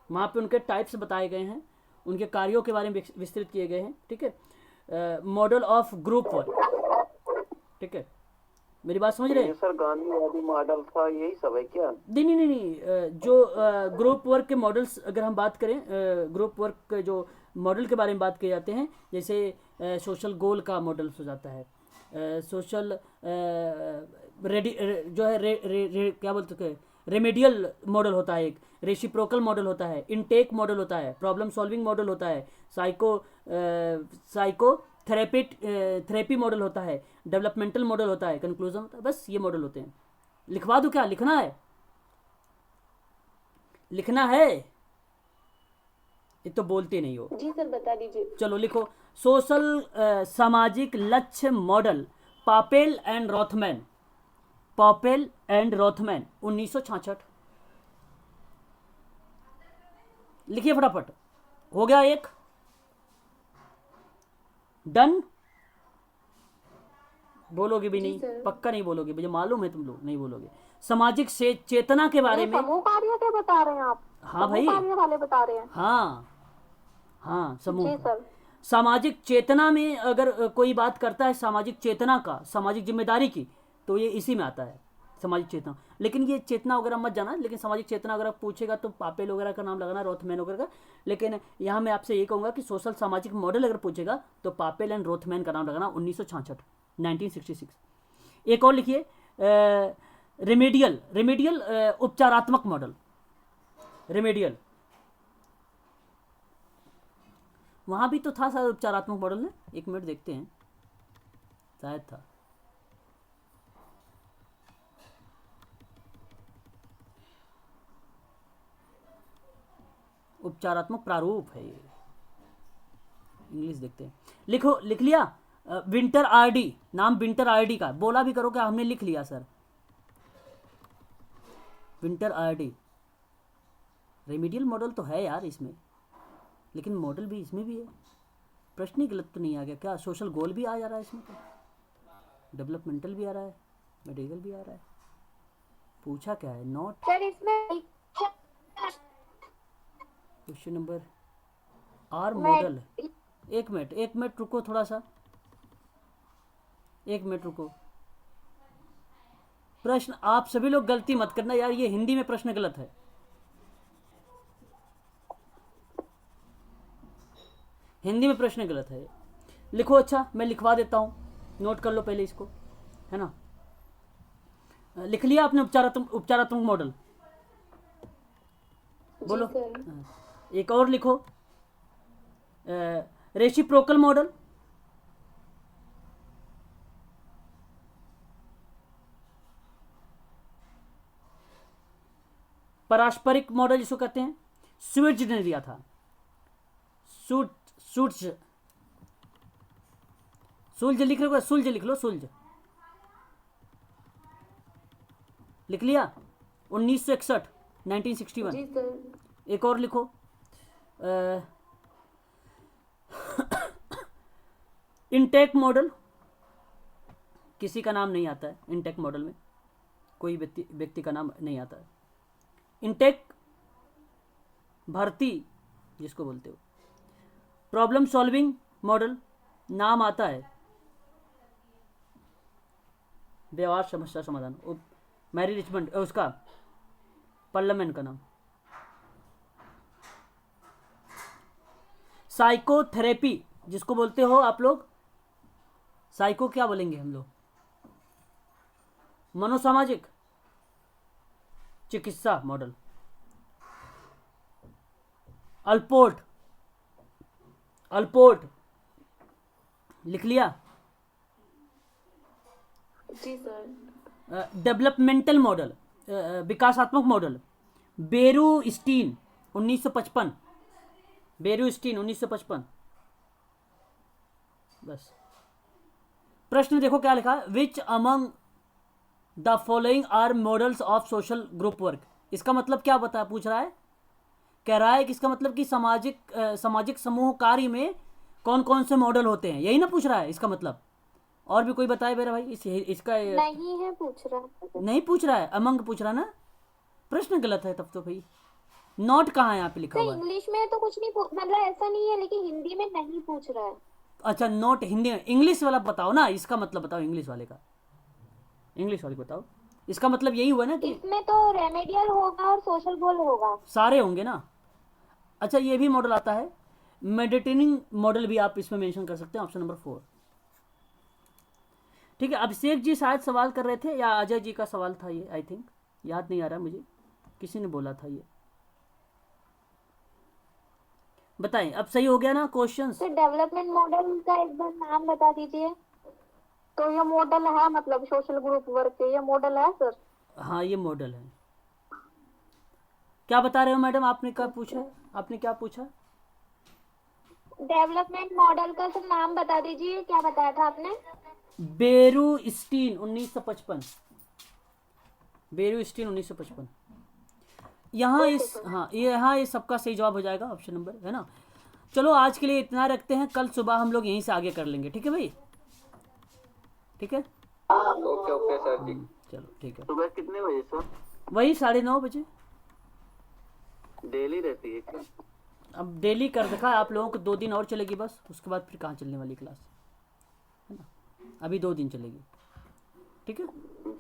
वहाँ पे उनके टाइप्स बताए गए हैं, उनके कार्यों के बारे में विस्तृत किए गए हैं, ठीक है। मॉडल ऑफ ग्रुप वर्क, ठीक है, मेरी बात समझ रहे हैं? सर गांधीवादी मॉडल था, यही सब है क्या? नहीं, जो ग्रुप वर्क के मॉडल्स अगर हम बात करें, ग्रुप वर्क के जो मॉडल के बारे में बात किए जाते हैं, जैसे सोशल गोल का मॉडल्स हो जाता है, सोशल जो है क्या बोलते हैं, रेमेडियल मॉडल होता है, एक रेसिप्रोकल मॉडल होता है, इनटेक मॉडल होता है, प्रॉब्लम सॉल्विंग मॉडल होता है, साइको थेरेपी मॉडल होता है, डेवलपमेंटल मॉडल होता है, कंक्लूजन होता है। बस ये मॉडल होते हैं। लिखवा दो क्या? लिखना है, लिखना है, ये तो बोलते नहीं हो। जी सर बता दीजिए। चलो लिखो, सोशल सामाजिक लक्ष्य मॉडल, पापेल एंड रॉथमैन, पापेल एंड रॉथमैन 1966। लिखिए फटाफट, हो गया एक, डन। बोलोगे भी नहीं, पक्का नहीं बोलोगे, मुझे मालूम है तुम लोग नहीं बोलोगे। सामाजिक चेतना के बारे में, समूह कार्य के बता रहे हैं आप? हाँ समूह भाई, कार्य वाले बता रहे हैं? हाँ हाँ, समूह। जी सर। सामाजिक चेतना में अगर कोई बात करता है सामाजिक चेतना का, सामाजिक जिम्मेदारी की, तो ये इसी में आता है, सामाजिक चेतना। लेकिन ये चेतना वगैरह मत जाना, लेकिन सामाजिक चेतना अगर पूछेगा तो पापेल वगैरह का नाम लगाना, रोथमैन वगैरह का। लेकिन यहाँ मैं आपसे ये कहूँगा कि सोशल सामाजिक मॉडल अगर पूछेगा तो पापेल एंड रोथमैन का नाम लगाना, 1966, 1966। एक और लिखिए, रेमेडियल उपचारात्मक मॉडल, रेमेडियल। वहाँ भी तो था शायद उपचारात्मक मॉडल ने, एक मिनट देखते हैं, शायद था। उपचारात्मक प्रारूप है ये, इंग्लिश देखते हैं। लिखो, लिख लिया? विंटर आरडी, नाम विंटर आरडी का, बोला भी करो क्या? हमने लिख लिया sir, winter RD. Remedial model तो है यार इसमें, लेकिन मॉडल भी इसमें भी है। प्रश्न ही गलत तो नहीं आ गया क्या? सोशल गोल भी आ जा रहा है इसमें, तो डेवलपमेंटल भी आ रहा है, मेडिकल भी आ रहा है। पूछा क्या है? नॉट सर इसमें क्वेश्चन नंबर आर मॉडल। एक मिनट रुको, थोड़ा सा, एक मिनट रुको। प्रश्न, आप सभी लोग गलती मत करना यार, ये हिंदी में प्रश्न गलत है। हिंदी में प्रश्न गलत है, लिखो। अच्छा मैं लिखवा देता हूँ, नोट कर लो पहले इसको, है ना। लिख लिया आपने उपचारात्मक मॉडल? बोलो। एक और लिखो, रेसिप्रोकल मॉडल, पारस्परिक मॉडल जिसको कहते हैं, स्विट्ज ने दिया था, सुल्ज लिख लो, सुल्ज लिख लो, सुल्ज लिख लिया, 1961, 1961। जी सर। एक और लिखो, इनटेक मॉडल, किसी का नाम नहीं आता है इनटेक मॉडल में, कोई व्यक्ति का नाम नहीं आता है। इनटेक भर्ती जिसको बोलते हो। प्रॉब्लम सॉल्विंग मॉडल, नाम आता है व्यवहार समस्या समाधान, मैरी रिचमंड, उसका पार्लियामेंट का नाम। साइकोथेरेपी जिसको बोलते हो आप लोग, साइको क्या बोलेंगे हम लोग? मनोसामाजिक चिकित्सा मॉडल। अल्पोर्ट लिख लिया? जी सर। डेवलपमेंटल मॉडल, विकासात्मक मॉडल, बेरूस्टीन 1955, बेरूस्टीन 1955। बस। प्रश्न देखो क्या लिखा है, which among the following are models of social group work. इसका मतलब क्या पूछ रहा है, कह रहा है कि इसका मतलब कि सामाजिक समूह कार्य में कौन कौन से मॉडल होते हैं, यही ना पूछ रहा है इसका मतलब। और भी कोई बताए मेरा भाई, इसका नहीं है पूछ रहा है, नहीं पूछ रहा है, अमंग पूछ रहा ना, प्रश्न गलत है तब तो भाई। नॉट कहाँ है यहाँ पे लिखा हुआ है? इंग्लिश में तो कुछ नहीं मतलब ऐसा नहीं है, लेकिन हिंदी में नहीं पूछ रहा है। अच्छा नॉट हिंदी में, इंग्लिश वाला बताओ ना, इसका मतलब बताओ, इंग्लिश वाले का, इंग्लिश वाले बताओ। इसका मतलब यही हुआ ना कि इसमें तो रेमेडियल होगा और सोशल गोल होगा, सारे होंगे ना। अच्छा ये भी मॉडल आता है, मेडिटेनिंग मॉडल भी आप इसमें मेंशन कर सकते हैं, ऑप्शन नंबर 4। ठीक है, अभिषेक जी शायद सवाल कर रहे थे, या अजय जी का सवाल था ये, आई थिंक, याद नहीं आ रहा मुझे। किसी ने बोला था ये, बताएं। अब सही हो गया ना क्वेश्चंस? सर डेवलपमेंट मॉडल का एक बार नाम बता दीजिए। तो ये मॉडल है, मतलब सोशल ग्रुप वर्क, ये मॉडल है सर? हाँ ये मॉडल है। क्या बता रहे हो मैडम? आपने क्या पूछा है? आपने क्या पूछा? डेवलपमेंट मॉडल का सर नाम बता दीजिए, क्या बताया था आपने? बेरुस्टीन 1955। बेरुस्टीन 1955। यहाँ इस, हाँ यहाँ ये सबका सही जवाब हो जाएगा, ऑप्शन नंबर, है ना। चलो आज के लिए इतना रखते हैं, कल सुबह हम लोग यहीं से आगे कर लेंगे, ठीक है भाई? ठीक है, ओके ओके सर जी। चलो ठीक है। सुबह कितने बजे सर? वही 9:30 बजे। डेली रहती है क्या? अब डेली कर रखा है आप लोगों को, 2 दिन और चलेगी बस, उसके बाद फिर कहाँ चलने वाली क्लास, है ना। अभी 2 दिन चलेगी, ठीक है।